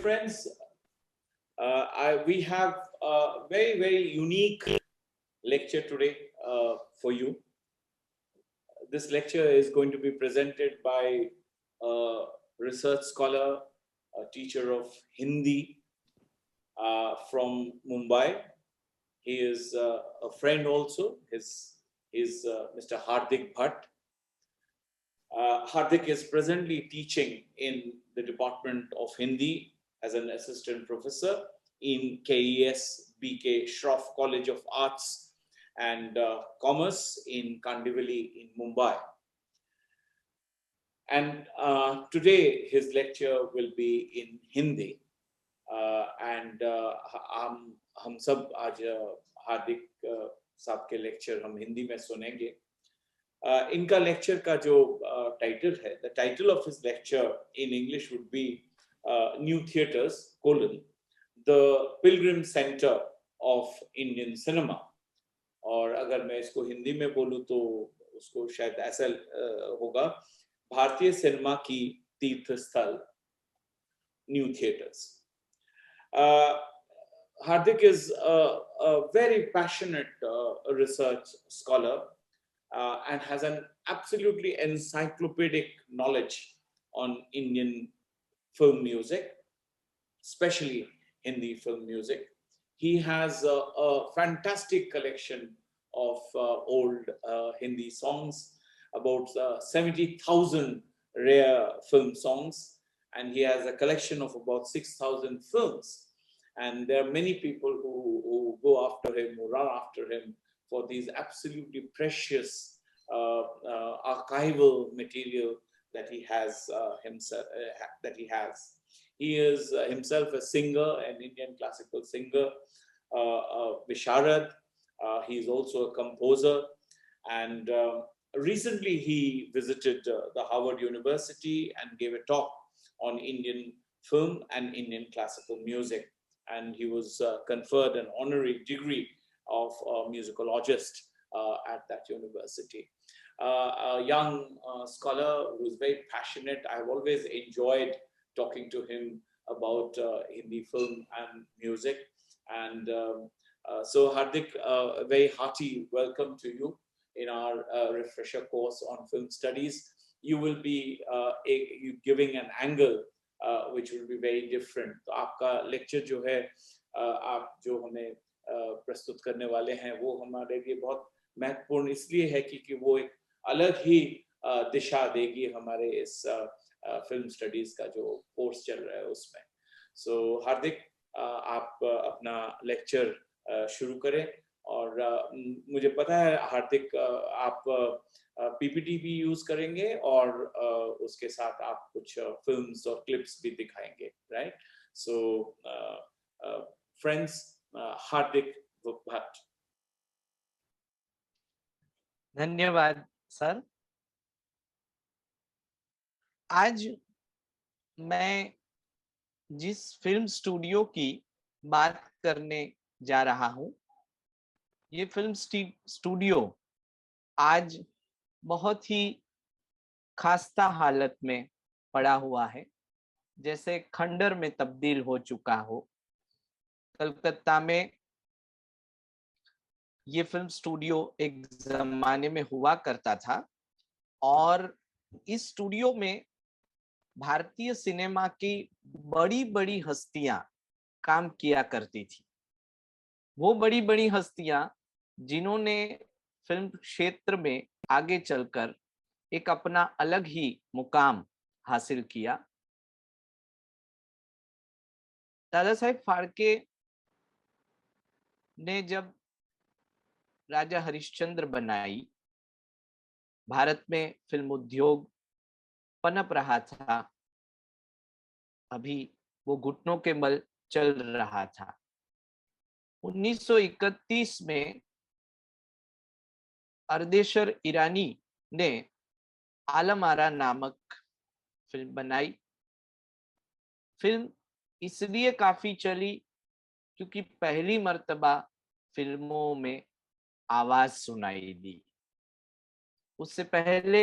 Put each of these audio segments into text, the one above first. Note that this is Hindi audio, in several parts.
friends, we have a very unique lecture today for you. This lecture is going to be presented by a research scholar, a teacher of Hindi from Mumbai. He is a friend also. His Mr. Hardik Bhatt. Hardik is presently teaching in the Department of Hindi as an assistant professor in KES BK Shroff College of Arts and Commerce in Kandivali in Mumbai. And today his lecture will be in Hindi. And हम सब आज हार्दिक साहब के लेक्चर हम हिंदी में सुनेंगे. इनका लेक्चर का जो टाइटल है, the title of his lecture in English would be new theatres colon the Pilgrim centre of Indian cinema. और अगर मैं इसको हिंदी में बोलूं तो उसको शायद ऐसा होगा, भारतीय सिनेमा की तीर्थ स्थल, new theatres. Hardik is a very passionate research scholar and has an absolutely encyclopedic knowledge on Indian film music, especially Hindi film music. He has a fantastic collection of old Hindi songs, about 70,000 rare film songs, and he has a collection of about 6,000 films. And there are many people who go after him, who run after him for these absolutely precious archival material that he has himself. He is himself a singer, an Indian classical singer, Visharad. He is also a composer, and recently he visited the Harvard University and gave a talk on Indian film and Indian classical music. And he was conferred an honorary degree of musicologist at that university. A young scholar who is very passionate. I've always enjoyed talking to him about Hindi film and music. And so Hardik, a very hearty welcome to you in our refresher course on film studies. You will be giving an angle which will be very different. तो आपका लेक्चर जो है, आप जो हमें प्रस्तुत करने वाले हैं, वो हमारे लिए बहुत महत्वपूर्ण इसलिए है क्योंकि वो एक अलग ही दिशा देगी हमारे इस फिल्म स्टडीज का जो कोर्स चल रहा है उसमें. सो हार्दिक, आप अपना लेक्चर शुरू करें. और मुझे पता है हार्दिक, आप पीपीटी भी यूज करेंगे और उसके साथ आप कुछ फिल्म्स और क्लिप्स भी दिखाएंगे, राइट? सो फ्रेंड्स, हार्दिक भट्ट. धन्यवाद सर. आज मैं जिस फिल्म स्टूडियो की बात करने जा रहा हूं, ये फिल्म स्टूडियो आज बहुत ही खस्ता हालत में पड़ा हुआ है, जैसे खंडर में तब्दील हो चुका हो. कलकत्ता में ये फिल्म स्टूडियो एक जमाने में हुआ करता था और इस स्टूडियो में भारतीय सिनेमा की बड़ी बड़ी हस्तियां काम किया करती थी. वो बड़ी बड़ी हस्तियां जिन्होंने फिल्म क्षेत्र में आगे चलकर एक अपना अलग ही मुकाम हासिल किया. दादा साहेब फाड़के ने जब राजा हरिश्चंद्र बनाई, भारत में फिल्म उद्योग पनप रहा था, अभी वो घुटनों के बल चल रहा था. 1931 में अर्देशर ईरानी ने आलम आरा नामक फिल्म बनाई. फिल्म इसलिए काफी चली क्योंकि पहली मर्तबा फिल्मों में आवाज सुनाई दी. उससे पहले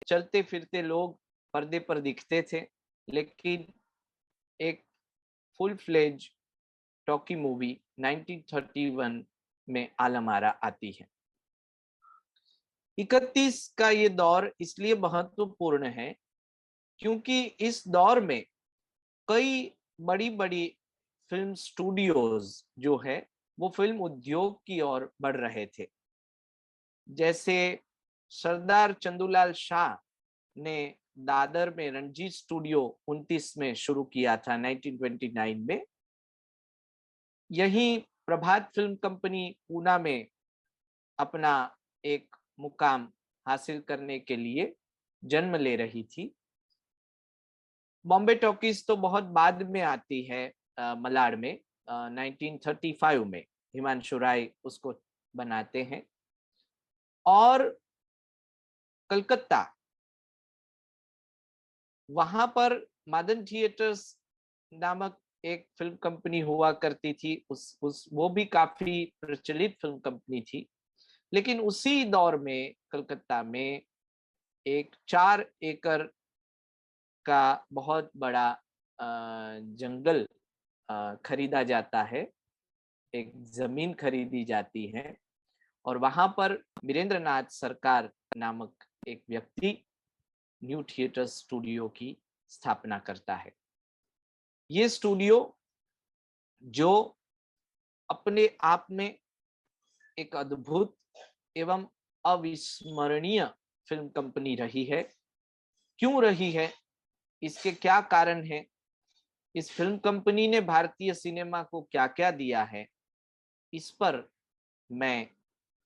चलते फिरते लोग पर्दे पर दिखते थे, लेकिन एक फुल फ्लेज टॉकी मूवी 1931 में आलम आरा आती है। 31 का ये दौर इसलिए महत्वपूर्ण है क्योंकि इस दौर में कई बड़ी बड़ी फिल्म स्टूडियोज जो है वो फिल्म उद्योग की ओर बढ़ रहे थे। जैसे सरदार चंदूलाल शाह ने दादर में रणजीत स्टूडियो 29 में शुरू किया था 1929 में। यही प्रभात फिल्म कंपनी पूना में अपना एक मुकाम हासिल करने के लिए जन्म ले रही थी। बॉम्बे टॉकीज तो बहुत बाद में आती है, मलाड में 1935 में हिमांशु राय उसको बनाते हैं। और कलकत्ता, वहां पर मादन थिएटर्स नामक एक फिल्म कंपनी हुआ करती थी। उस वो भी काफी प्रचलित फिल्म कंपनी थी। लेकिन उसी दौर में कलकत्ता में एक 4 एकड़ का बहुत बड़ा जंगल खरीदा जाता है, एक जमीन खरीदी जाती है और वहां पर वीरेंद्र नाथ सरकार नामक एक व्यक्ति न्यू थिएटर स्टूडियो की स्थापना करता है। ये स्टूडियो जो अपने आप में एक अद्भुत एवं अविस्मरणीय फिल्म कंपनी रही है। क्यों रही है, इसके क्या कारण है, इस फिल्म कंपनी ने भारतीय सिनेमा को क्या क्या दिया है, इस पर मैं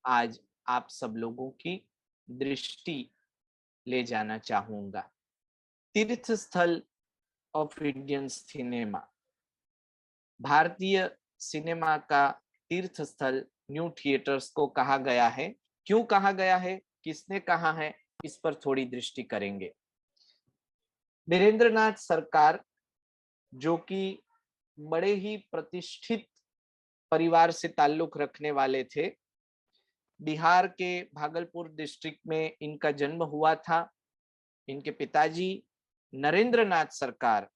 आज आप सब लोगों की दृष्टि ले जाना चाहूंगा। तीर्थ स्थल ऑफ इंडियन सिनेमा, भारतीय सिनेमा का तीर्थ स्थल न्यू थिएटर्स को कहा गया है। क्यों कहा गया है, किसने कहा है, इस पर थोड़ी दृष्टि करेंगे। वीरेंद्र नाथ सरकार जो कि बड़े ही प्रतिष्ठित परिवार से ताल्लुक रखने वाले थे, बिहार के भागलपुर डिस्ट्रिक्ट में इनका जन्म हुआ था। इनके पिताजी नरेंद्र नाथ सरकार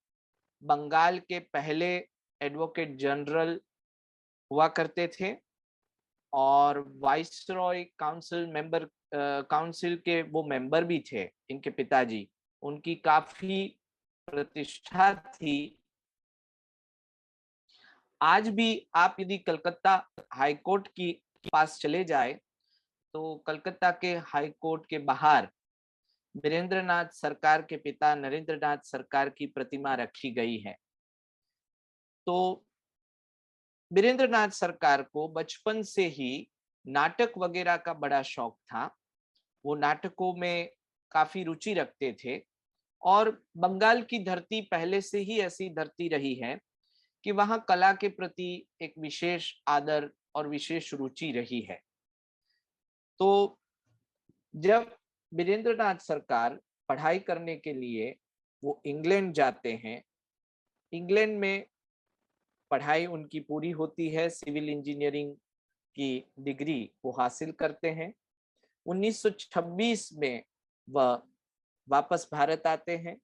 बंगाल के पहले एडवोकेट जनरल हुआ करते थे और वाइसरॉय काउंसिल के वो मेंबर भी थे। इनके पिताजी, उनकी काफी प्रतिष्ठा थी। आज भी आप यदि कलकत्ता हाई कोर्ट की पास चले जाए तो कलकत्ता के हाई कोर्ट के बाहर वीरेंद्र नाथ सरकार के पिता नरेंद्र नाथ सरकार की प्रतिमा रखी गई है। तो वीरेंद्र नाथ सरकार को बचपन से ही नाटक वगैरह का बड़ा शौक था। वो नाटकों में काफी रुचि रखते थे और बंगाल की धरती पहले से ही ऐसी धरती रही है कि वहां कला के प्रति एक विशेष आदर और विशेष रुचि रही है। तो जब वीरेंद्र नाथ सरकार पढ़ाई करने के लिए वो इंग्लैंड जाते हैं, इंग्लैंड में पढ़ाई उनकी पूरी होती है, सिविल इंजीनियरिंग की डिग्री वो हासिल करते हैं। 1926 में वह वापस भारत आते हैं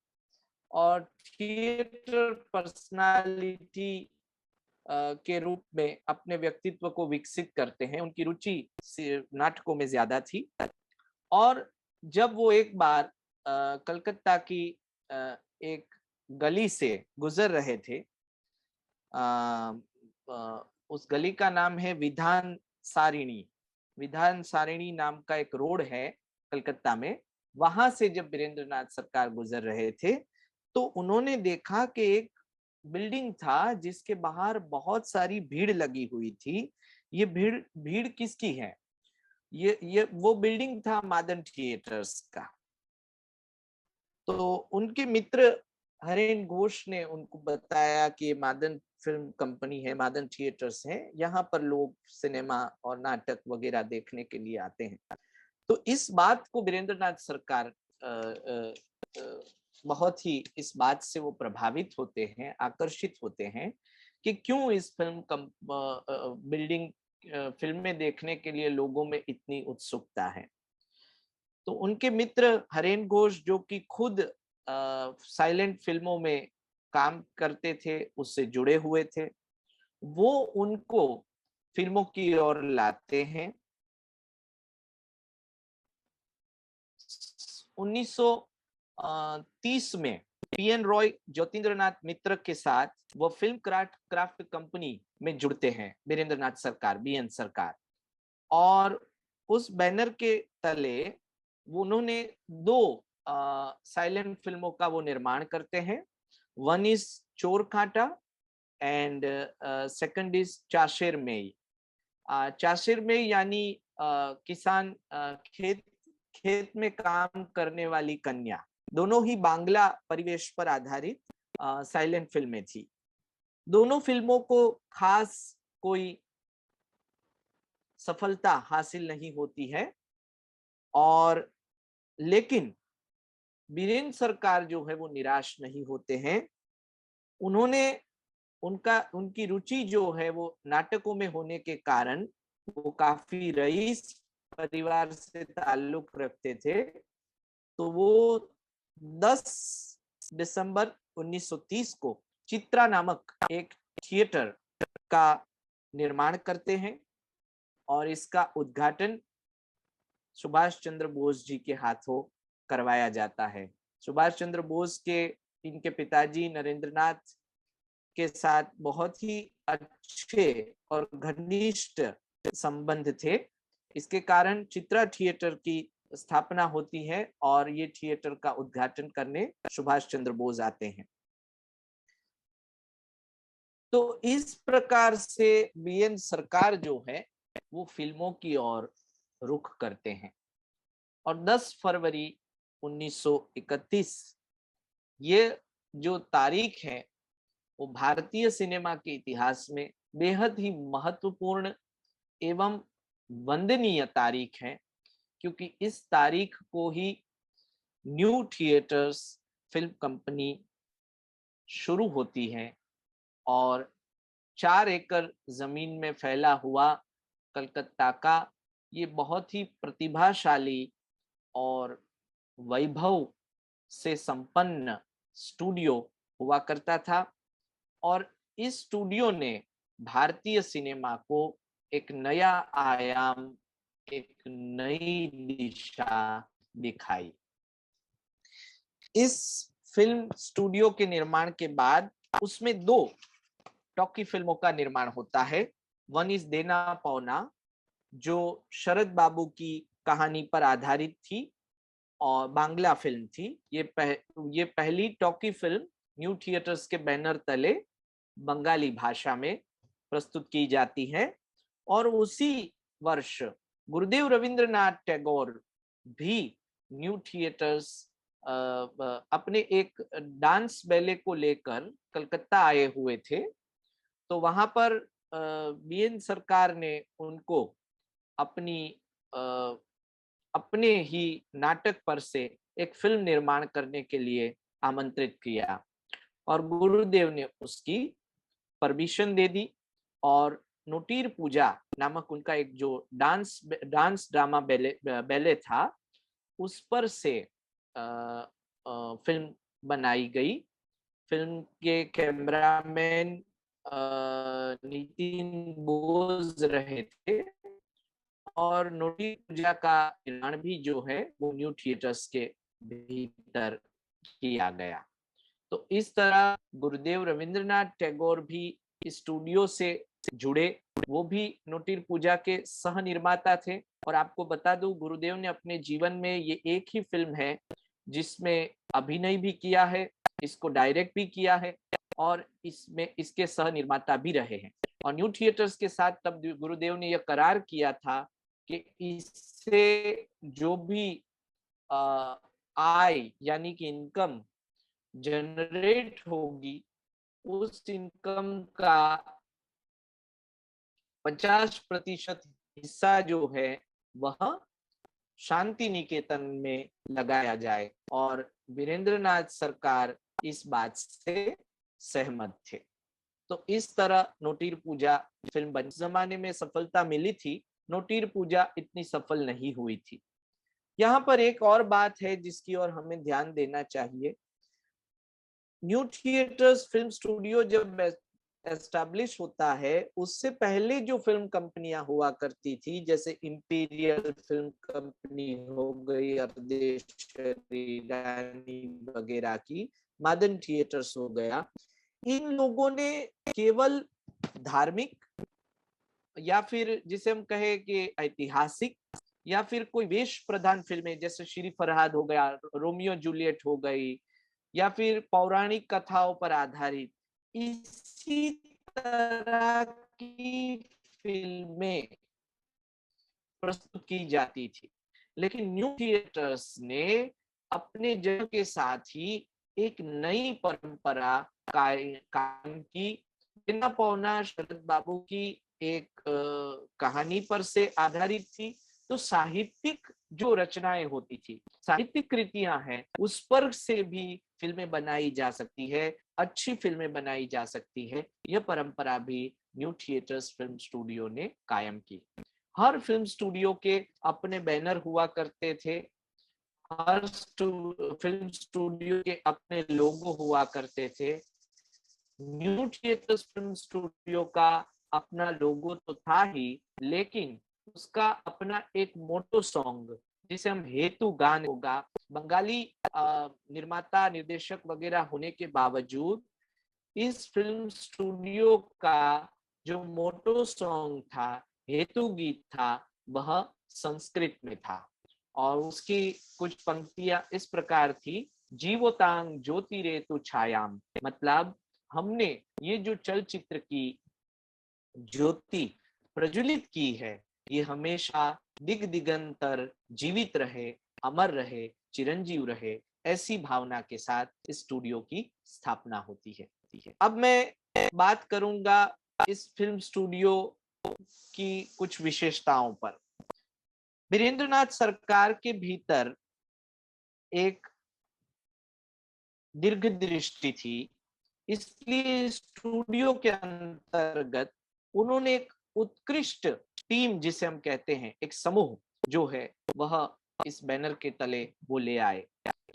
और थिएटर पर्सनालिटी के रूप में अपने व्यक्तित्व को विकसित करते हैं। उनकी रुचि नाटकों में ज्यादा थी और जब वो एक बार कलकत्ता की एक गली से गुजर रहे थे, उस गली का नाम है विधान सारिणी। विधान सारिणी नाम का एक रोड है कलकत्ता में। वहां से जब वीरेंद्र नाथ सरकार गुजर रहे थे तो उन्होंने देखा कि एक बिल्डिंग था जिसके बाहर बहुत सारी भीड़ लगी हुई थी। ये भीड़ भीड़ किसकी है, ये वो बिल्डिंग था मादन थिएटर्स का। तो उनके मित्र हरेन घोष ने उनको बताया कि मादन फिल्म कंपनी है, मादन थिएटर्स है, यहाँ पर लोग सिनेमा और नाटक वगैरह देखने के लिए आते हैं। तो इस बात को वीरेंद्र नाथ सरकार बहुत ही इस बात से वो प्रभावित होते हैं, आकर्षित होते हैं कि क्यों इस बिल्डिंग फिल्में देखने के लिए लोगों में इतनी उत्सुकता है। तो उनके मित्र हरेन घोष जो कि खुद साइलेंट फिल्मों में काम करते थे, उससे जुड़े हुए थे, वो उनको फिल्मों की ओर लाते हैं। 1930 में पीएन रॉय ज्योतिन्द्रनाथ मित्र के साथ वो फिल्म क्राफ्ट कंपनी में जुड़ते हैं, बीरेंद्रनाथ सरकार, बीएन सरकार। और उस बैनर के तले उन्होंने दो साइलेंट फिल्मों का वो निर्माण करते हैं। वन इज चोर कांटा एंड सेकंड इज चाशेर मेई। चाशेर मेई यानी किसान, खेत में काम करने वाली कन्या। दोनों ही बांग्ला परिवेश पर आधारित साइलेंट फिल्में थी। दोनों फिल्मों को खास कोई सफलता हासिल नहीं होती है, और लेकिन बीरेन सरकार जो है वो निराश नहीं होते हैं। उन्होंने उनकी रुचि जो है वो नाटकों में होने के कारण वो काफी रईस परिवार से ताल्लुक रखते थे। तो वो 10 दिसंबर 1930 को चित्रा नामक एक थिएटर का निर्माण करते हैं, और इसका उद्घाटन सुभाष चंद्र बोस जी के हाथों करवाया जाता है। सुभाष चंद्र बोस के इनके पिताजी नरेंद्रनाथ के साथ बहुत ही अच्छे और घनिष्ठ संबंध थे। इसके कारण चित्रा थिएटर की स्थापना होती है और ये थिएटर का उद्घाटन करने सुभाष चंद्र बोस आते हैं। तो इस प्रकार से बीएन सरकार जो है वो फिल्मों की ओर रुख करते हैं। और 10 फरवरी 1931 ये जो तारीख है वो भारतीय सिनेमा के इतिहास में बेहद ही महत्वपूर्ण एवं वंदनीय तारीख है, क्योंकि इस तारीख को ही न्यू थिएटर्स फिल्म कंपनी शुरू होती है। और 4 एकड़ जमीन में फैला हुआ कलकत्ता का ये बहुत ही प्रतिभाशाली और वैभव से संपन्न स्टूडियो हुआ करता था। और इस स्टूडियो ने भारतीय सिनेमा को एक नया आयाम, एक नई दिशा दिखाई। इस फिल्म स्टूडियो के निर्माण के बाद उसमें 2 टॉकी फिल्मों का निर्माण होता है। वन इज देना पौना, जो शरद बाबू की कहानी पर आधारित थी और बांग्ला फिल्म थी। ये पहली टॉकी फिल्म न्यू थिएटर्स के बैनर तले बंगाली भाषा में प्रस्तुत की जाती है। और उसी वर्ष गुरुदेव रविंद्रनाथ टैगोर भी न्यू थिएटर्स अपने एक डांस बैले को लेकर कलकत्ता आए हुए थे। तो वहां पर बीएन सरकार ने उनको अपने ही नाटक पर से एक फिल्म निर्माण करने के लिए आमंत्रित किया, और गुरुदेव ने उसकी परमिशन दे दी। और नोटीर पूजा नामक उनका एक जो डांस ड्रामा बैले था, उस पर से फिल्म बनाई गई। फिल्म के कैमरामैन नितिन बोस रहे थे, और नोटी पूजा का निर्माण भी जो है वो न्यू थिएटर्स के भीतर किया गया। तो इस तरह गुरुदेव रविंद्रनाथ टैगोर भी इस स्टूडियो से जुड़े। वो भी नोटिर पूजा के सह निर्माता थे। और आपको बता दूं, गुरुदेव ने अपने जीवन में ये एक ही फिल्म है जिसमें अभिनय भी किया है, इसको डायरेक्ट भी किया है, और इसमें इसके सह निर्माता भी रहे हैं। और न्यू थिएटर्स के साथ तब गुरुदेव ने यह करार किया था कि इससे जो भी आय यानी कि इनकम जनरेट होगी, उस इनकम का 50% हिस्सा जो है वह शांति निकेतन में लगाया जाए। और वीरेंद्रनाथ सरकार इस बात से सहमत थे। तो इस तरह नोटीर पूजा फिल्म बनी। जमाने में सफलता मिली थी, नोटीर पूजा इतनी सफल नहीं हुई थी। यहाँ पर एक और बात है जिसकी ओर हमें ध्यान देना चाहिए। न्यू थिएटर्स फिल्म स्टूडियो जब एस्टैब्लिश होता है, उससे पहले जो फिल्म कंपनियां हुआ करती थी, जैसे इंपीरियल फिल्म कंपनी हो गई, अर्देश्वरी, रानी वगैरह की, मदन थिएटर्स हो गया, इन लोगों ने केवल धार्मिक या फिर जिसे हम कहे कि ऐतिहासिक या फिर कोई वेश प्रधान फिल्में, जैसे श्री फरहाद हो गया, रोमियो जूलियट हो गई, या फिर पौराणिक कथाओं पर आधारित इसी तरह की फिल्में प्रस्तुत की जाती थी। लेकिन न्यू थिएटर्स ने अपने जन्म के साथ ही एक नई परंपरा कायम की। बिना पौना शरद बाबू की एक कहानी पर से आधारित थी, तो साहित्यिक जो रचनाएं होती थी, साहित्यिक कृतियां हैं, उस पर से भी फिल्में बनाई जा सकती है, अच्छी फिल्में बनाई जा सकती है। यह परंपरा भी न्यू थिएटर्स फिल्म स्टूडियो ने कायम की। हर फिल्म स्टूडियो के अपने बैनर हुआ करते थे, हर फिल्म स्टूडियो के अपने लोगो हुआ करते थे। न्यू थिएटर्स फिल्म स्टूडियो का अपना लोगो तो था ही, लेकिन उसका अपना एक मोटो सॉन्ग, जिसे हम हेतु गान होगा, बंगाली निर्माता निर्देशक वगैरह होने के बावजूद इस फिल्म स्टूडियो का जो मोटो सॉन्ग था, हेतु गीत था, वह संस्कृत में था। और उसकी कुछ पंक्तियां इस प्रकार थी, जीवोतांग ज्योति रेतु छायाम, मतलब हमने ये जो चलचित्र की ज्योति प्रज्वलित की है, ये हमेशा दिग दिगंतर जीवित रहे, अमर रहे, चिरंजीव रहे, ऐसी भावना के साथ इस स्टूडियो की स्थापना होती है। अब मैं बात करूंगा इस फिल्म स्टूडियो की कुछ विशेषताओं पर। वीरेंद्रनाथ सरकार के भीतर एक दीर्घ दृष्टि थी, इसलिए स्टूडियो के अंतर्गत उन्होंने एक उत्कृष्ट टीम, जिसे हम कहते हैं एक समूह जो है, वह इस बैनर के तले वो ले आए।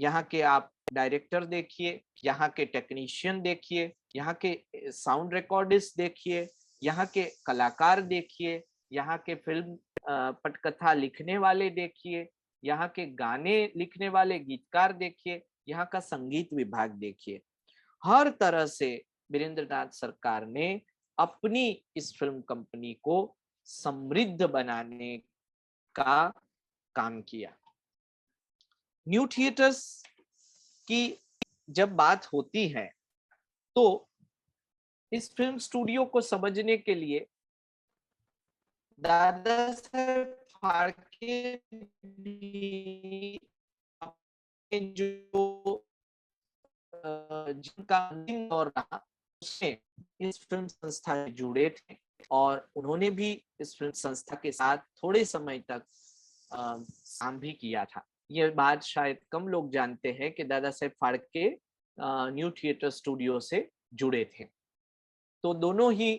यहाँ के आप डायरेक्टर देखिए, यहाँ के टेक्नीशियन देखिए, यहाँ के साउंड रिकॉर्डिस्ट देखिए, यहाँ के कलाकार देखिए, यहाँ के फिल्म पटकथा लिखने वाले देखिए, यहाँ के गाने लिखने वाले गीतकार देखिए, यहाँ का संगीत विभाग देखिए। हर तरह से वीरेंद्रनाथ सरकार ने अपनी इस फिल्म कंपनी को समृद्ध बनाने का काम किया। न्यू थिएटर्स की जब बात होती है, तो इस फिल्म स्टूडियो को समझने के लिए दादा साहेब फाल्के भी जो जिनका अंतिम दौर रहा, उसमें इस फिल्म संस्था से जुड़े थे और उन्होंने भी इस फिल्म संस्था के साथ थोड़े समय तक काम भी किया था। ये बात शायद कम लोग जानते हैं कि Dada Saheb Phalke new theatre studio से जुड़े थे। तो दोनों ही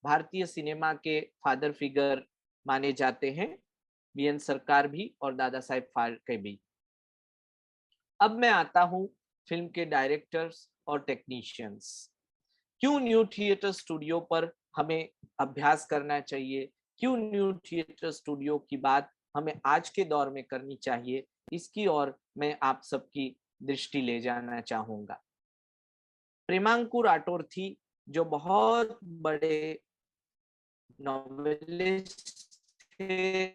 भारतीय सिनेमा के फादर फिगर माने जाते हैं, वीएन सरकार भी और दादा साहेब फाल्के भी। अब मैं आता हूं फिल्म के डायरेक्टर्स और टेक्नीशियंस। क्यों न्यू थिएटर स्टूडियो पर हमें अभ्यास करना चाहिए, क्यों न्यू थिएटर स्टूडियो की बात हमें आज के दौर में करनी चाहिए, इसकी ओर मैं आप सबकी दृष्टि ले जाना चाहूंगा। प्रेमांकु राठौर थी, जो बहुत बड़े नॉवेलिस्ट थे,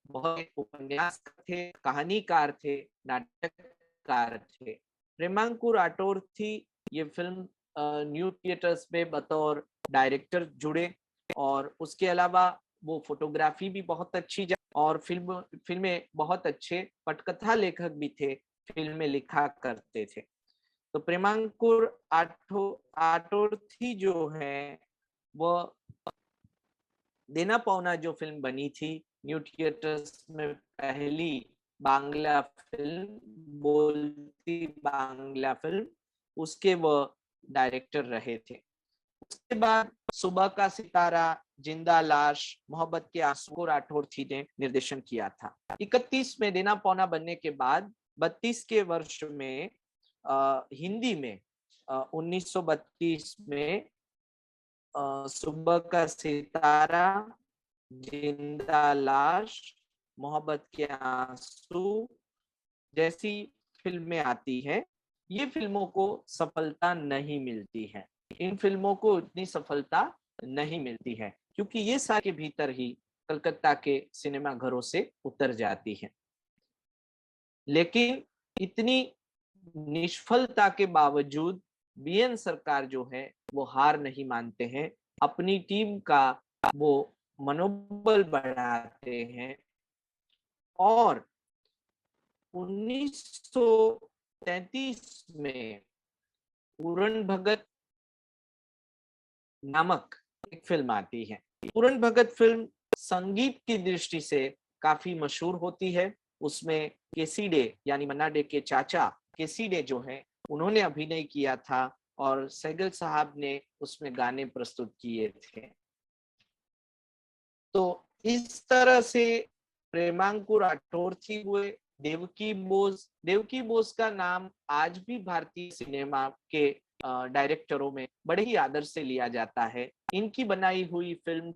बहुत उपन्यासकार थे, कहानीकार थे, नाटककार थे। प्रेमांकु राठौर थी, ये फिल्म न्यू थिएटर्स में बतौर डायरेक्टर जुड़े, और उसके अलावा वो फोटोग्राफी भी बहुत अच्छी और फिल्में बहुत अच्छे पटकथा लेखक भी थे, फिल्में लिखा करते थे। तो प्रेमांकुर राठौर थी जो है, वो देना पौना जो फिल्म बनी थी न्यू थिएटर्स में, पहली बांग्ला फिल्म, बोलती बांग्ला फिल्म, उसके वो डायरेक्टर रहे थे। उसके बाद सुबह का सितारा, जिंदा लाश, मोहब्बत के आंसू को राठौर थी ने निर्देशन किया था। 31 में देना पौना बनने के बाद 32 के वर्ष में हिंदी में 1932 में सुबह का सितारा, जिंदा लाश, मोहब्बत के आंसू जैसी फिल्में आती है। ये फिल्मों को सफलता नहीं मिलती है, इन फिल्मों को इतनी सफलता नहीं मिलती है क्योंकि ये साल के भीतर ही कलकत्ता के सिनेमा घरों से उतर जाती है। लेकिन इतनी निष्फलता के बावजूद बीएन सरकार जो है वो हार नहीं मानते हैं, अपनी टीम का वो मनोबल बढ़ाते हैं और 1933 में पूरन भगत नामक एक फिल्म आती है। पूरन भगत फिल्म संगीत की दृष्टि से काफी मशहूर होती है। उसमें केसीडे यानी मन्ना डे के चाचा केसीडे जो हैं उन्होंने अभिनय किया था और सहगल साहब ने उसमें गाने प्रस्तुत किए थे। तो इस तरह से प्रेमांकुर राठौर हुए, देवकी बोस का नाम आज भी भारतीय सिनेमा के डायरेक्टरों में बड़े ही आदर से लिया जाता है। इनकी बनाई हुई फिल्म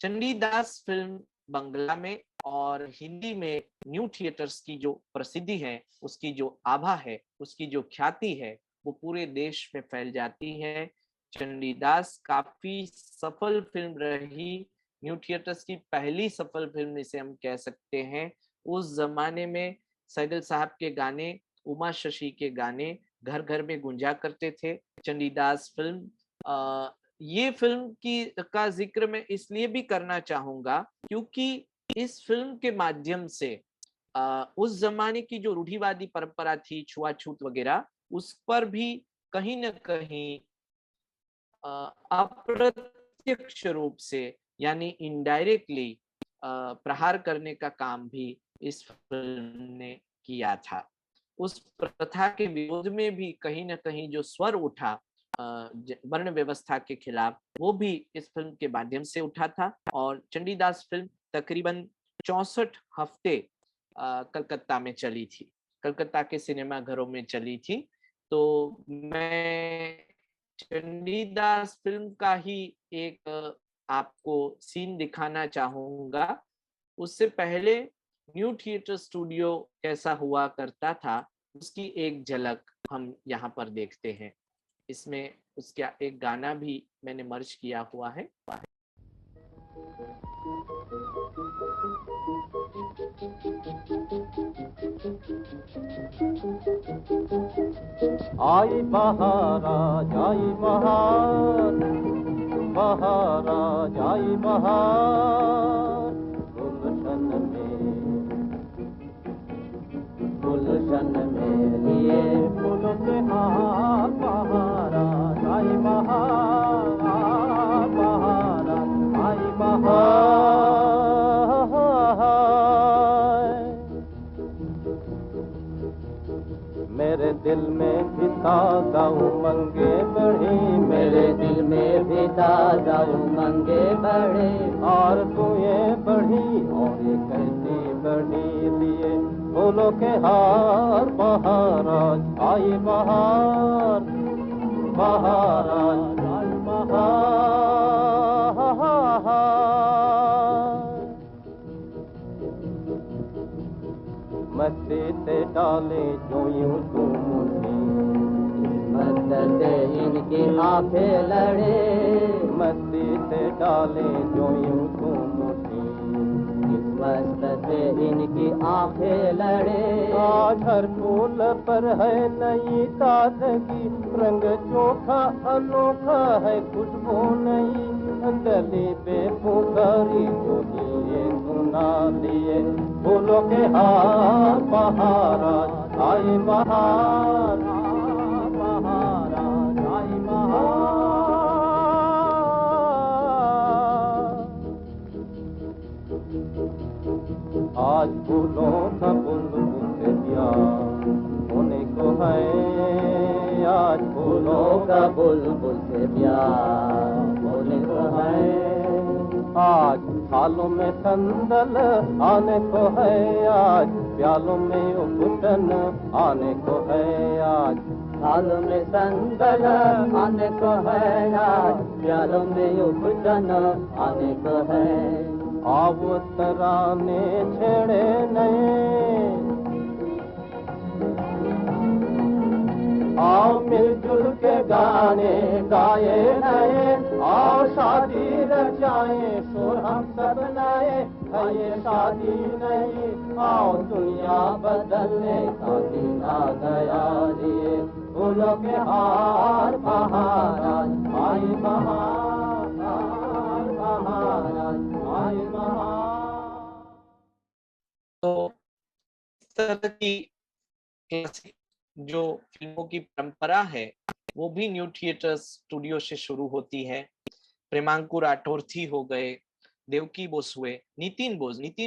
चंडीदास फिल्म बंगला में और हिंदी में न्यू थिएटर्स की जो प्रसिद्धि है, उसकी जो आभा है, उसकी जो ख्याति है, वो पूरे देश में फैल जाती है। चंडीदास काफी सफल फिल्म रही, न्यू थिएटर्स की पहली सफल फिल्म इसे हम कह सकते हैं। उस जमाने में सहगल साहब के गाने, उमा शशि के गाने घर घर में गुंजा करते थे। चंडीदास फिल्म, ये फिल्म की का जिक्र मैं इसलिए भी करना चाहूंगा क्योंकि इस फिल्म के माध्यम से उस जमाने की जो रूढ़िवादी परंपरा थी, छुआछूत वगैरह, उस पर भी कहीं न कहीं अप्रत्यक्ष रूप से यानी इनडायरेक्टली प्रहार करने का काम भी इस फिल्म ने किया था। उस प्रथा के विरोध में भी कहीं न कहीं जो स्वर उठा वर्ण व्यवस्था के खिलाफ, वो भी इस फिल्म के माध्यम से उठा था। और चंडीदास फिल्म तकरीबन 64 हफ्ते कलकत्ता में चली थी, कलकत्ता के सिनेमा घरों में चली थी। तो मैं चंडीदास फिल्म का ही एक आपको सीन दिखाना चाहूंगा। उससे पहले न्यू थिएटर स्टूडियो कैसा हुआ करता था, उसकी एक झलक हम यहाँ पर देखते हैं। इसमें उसका एक गाना भी मैंने मर्ज किया हुआ है। आई बहारा जाई बहार, बहारा जाई बहार, गुलशन में लिए फूल के हार, बहारा जाई बहार, बहारा आई बहार। मेरे दिल में भी ताजा उमंगे बढ़ी, मेरे दिल में भी ताजा उमंगे बढ़े, और तू ये बढ़ी और ये कैसी बढ़ी, लिए फूलों के हार, बहारा आई बहार, बहारा आई बहार। मस्ती से डाले जो यूं तू मुझे, मस्ती से इनकी आंखें लड़े, मस्ती से डाले जो यूं तू मुझे, इस मस्त से इनकी आंखें लड़े। आज हर फूल पर है नई ताजगी, रंग चोखा अनोखा है खुशबू नई, गली बेपुकारी जो लिए सुना लिए, फूलों के हार, बहारा आई बहार, बहारा आई बहार। आज फूलों का बुलबुल से प्यार होने को है, आज फूलों का बुलबुल से प्यार होने को है, आज थालों में संदल आने को है, आज प्यालों में उपट उपजन आने को है आज, सालों में संदल आने को है आज, प्यालों में उपजन आने को है। अब तराने छेड़े नए, आओ मिलजुल के गाने गाए नए, आओ शादी रचाए शोर हम सब नए, ये शादी नहीं आओ दुनिया बदलने का दिन आ गया रे, फूलों के हार महाराज आई महाराज, महाराज आई महाराज। तो इस तरह की क्लासिक जो फिल्मों की परंपरा है वो भी न्यू थिएटर स्टूडियो से शुरू होती है। प्रेमांकु राठौरथी हो गए, देवकी बोस हुए, नितिन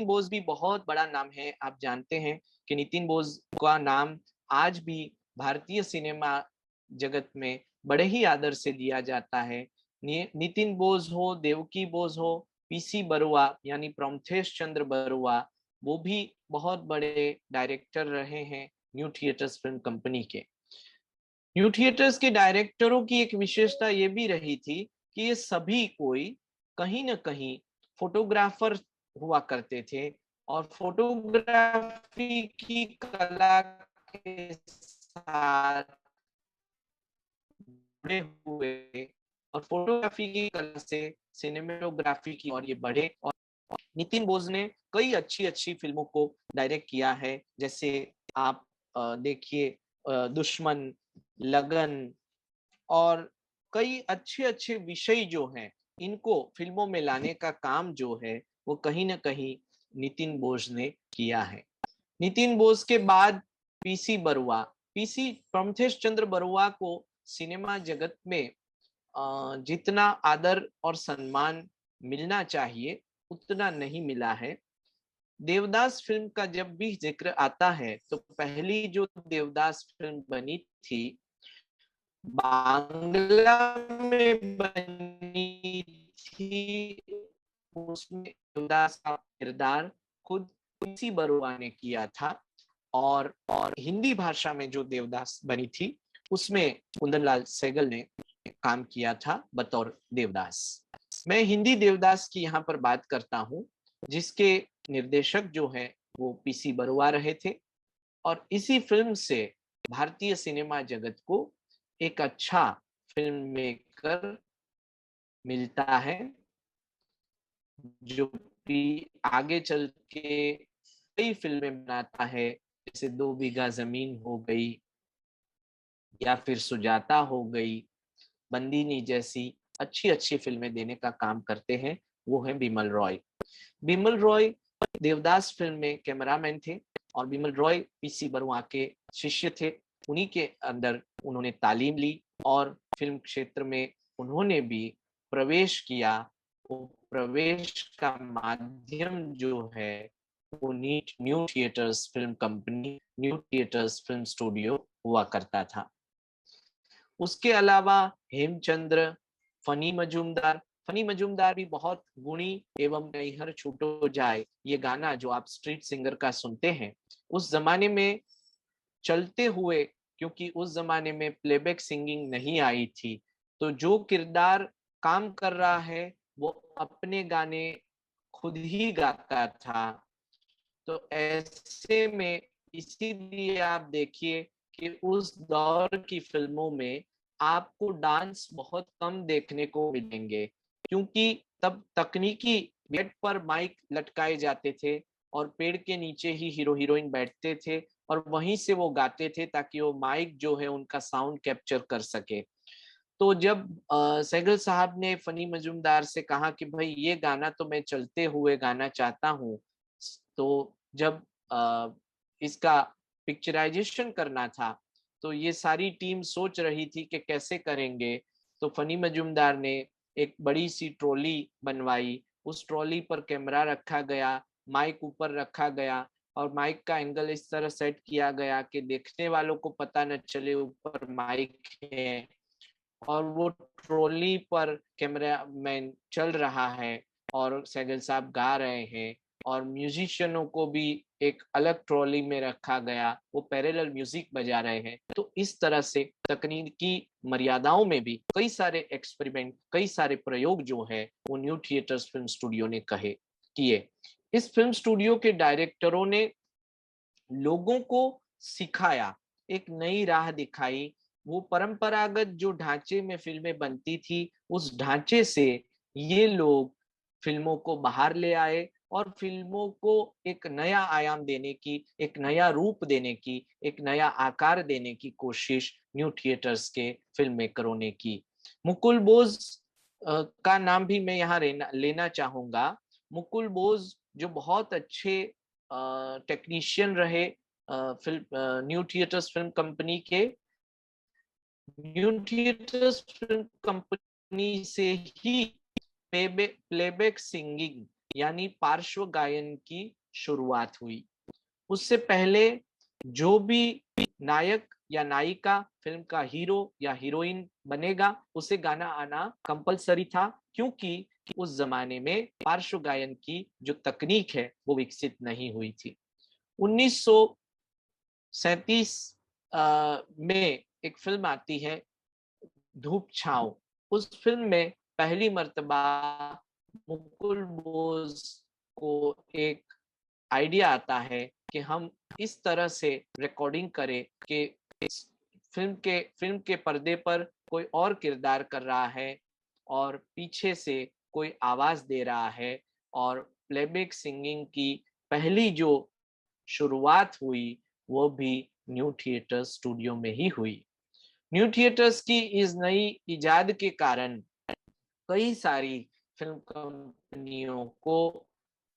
बोस भी बहुत बड़ा नाम है। आप जानते हैं कि नितिन बोस का नाम आज भी भारतीय सिनेमा जगत में बड़े ही आदर से लिया जाता है। नितिन बोस हो, देवकी बोस हो, पीसी बरुआ यानी प्रमथेश चंद्र बरुआ, वो भी बहुत बड़े डायरेक्टर रहे हैं न्यू थिएटर्स फिल्म कंपनी के। न्यू थिएटर्स के डायरेक्टरों की एक विशेषता ये भी रही थी कि ये सभी कोई कहीं ना कहीं फोटोग्राफर हुआ करते थे और फोटोग्राफी की कला के साथ जुड़े हुए और फोटोग्राफी की कला से सिनेमेटोग्राफी की और ये बढ़े। और नितिन बोस ने कई अच्छी फिल्मों को डायरेक्ट किया है, जैसे आप देखिए दुश्मन, लगन और कई अच्छे विषय जो हैं इनको फिल्मों में लाने का काम जो है वो कहीं ना कहीं नितिन बोस ने किया है। नितिन बोस के बाद पीसी बरुआ, पीसी प्रमथेश चंद्र बरुआ को सिनेमा जगत में जितना आदर और सम्मान मिलना चाहिए उतना नहीं मिला है। देवदास फिल्म का जब भी जिक्र आता है तो पहली जो देवदास फिल्म बनी थी बांग्ला में बनी थी, उसमें देवदास का किरदार खुद पीसी बरुआ ने किया था और हिंदी भाषा में जो देवदास बनी थी उसमें कुंदनलाल सहगल ने काम किया था बतौर देवदास। मैं हिंदी देवदास की यहाँ पर बात करता हूँ जिसके निर्देशक जो है वो पीसी बरुआ रहे थे और इसी फिल्म से भारतीय सिनेमा जगत को एक अच्छा फिल्म मेकर मिलता है जो भी आगे चल के कई फिल्में बनाता है, जैसे 2 बीघा जमीन हो गई या फिर सुजाता हो गई, बंदीनी जैसी अच्छी फिल्में देने का काम करते हैं। वो है बिमल रॉय। बिमल रॉय देवदास फिल्म में कैमरामैन थे और बिमल रॉय पीसी बरुआ के शिष्य थे। उन्हीं के अंदर उन्होंने तालीम ली और फिल्म क्षेत्र में उन्होंने भी प्रवेश किया। वो प्रवेश का माध्यम जो है वो new theatres film company, new theatres film studio हुआ करता था। उसके अलावा हेमचंद्र, फनी मजूमदार भी बहुत गुणी एवं नैहर छूटो जाए, ये गाना जो आप स्ट्रीट सिंगर का सुनते हैं उस जमाने में चलते हुए, क्योंकि उस जमाने में प्लेबैक सिंगिंग नहीं आई थी, तो जो किरदार काम कर रहा है वो अपने गाने खुद ही गाता था। तो ऐसे में इसीलिए आप देखिए कि उस दौर की फिल्मों में आपको डांस बहुत कम देखने को मिलेंगे, क्योंकि तब तकनीकी बेड पर माइक लटकाए जाते थे और पेड़ के नीचे ही हीरो हीरोइन बैठते थे और वहीं से वो गाते थे ताकि वो माइक जो है उनका साउंड कैप्चर कर सके। तो जब सहगल साहब ने फनी मजूमदार से कहा कि भाई ये गाना तो मैं चलते हुए गाना चाहता हूँ, तो जब इसका पिक्चराइजेशन करना था तो ये सारी टीम सोच रही थी कि कैसे करेंगे। तो फनी मजूमदार ने एक बड़ी सी ट्रॉली बनवाई, उस ट्रॉली पर कैमरा रखा गया, माइक ऊपर रखा गया और माइक का एंगल इस तरह सेट किया गया कि देखने वालों को पता न चले ऊपर माइक है और वो ट्रॉली पर कैमरा मैन चल रहा है और सहगल साहब गा रहे हैं और म्यूजिशियनों को भी एक अलग ट्रॉली में रखा गया, वो पैरेलल म्यूजिक बजा रहे हैं। तो इस तरह से तकनीकी मर्यादाओं में भी कई सारे एक्सपेरिमेंट, कई सारे प्रयोग जो है वो न्यू थिएटर्स फिल्म स्टूडियो ने किए। इस फिल्म स्टूडियो के डायरेक्टरों ने लोगों को सिखाया, एक नई राह दिखाई। वो परंपरागत जो ढांचे में फिल्में बनती थी, उस ढांचे से ये लोग फिल्मों को बाहर ले आए और फिल्मों को एक नया आयाम देने की, एक नया रूप देने की, एक नया आकार देने की कोशिश न्यू थिएटर्स के फिल्म मेकरों ने की। मुकुल बोस का नाम भी मैं यहाँ लेना चाहूंगा। मुकुल बोस जो बहुत अच्छे टेक्नीशियन रहे film new theatres film company के। न्यू थिएटर्स फिल्म कंपनी से ही प्लेबैक सिंगिंग यानी पार्श्व गायन की शुरुआत हुई। उससे पहले जो भी नायक या नायिका फिल्म का हीरो या हीरोइन बनेगा, उसे गाना आना कंपलसरी था, क्योंकि उस जमाने में पार्श्व गायन की जो तकनीक है वो विकसित नहीं हुई थी। 1937 में एक फिल्म आती है धूप छांव। उस फिल्म में पहली मर्तबा मुकुल बोस को एक आइडिया आता है कि हम इस तरह से रिकॉर्डिंग करें कि फिल्म के पर्दे पर कोई और किरदार कर रहा है और पीछे से कोई आवाज दे रहा है, और प्लेबैक सिंगिंग की पहली जो शुरुआत हुई वो भी न्यू थिएटर स्टूडियो में ही हुई। न्यू थिएटर्स की इस नई इजाद के कारण कई सारी फिल्म कंपनियों को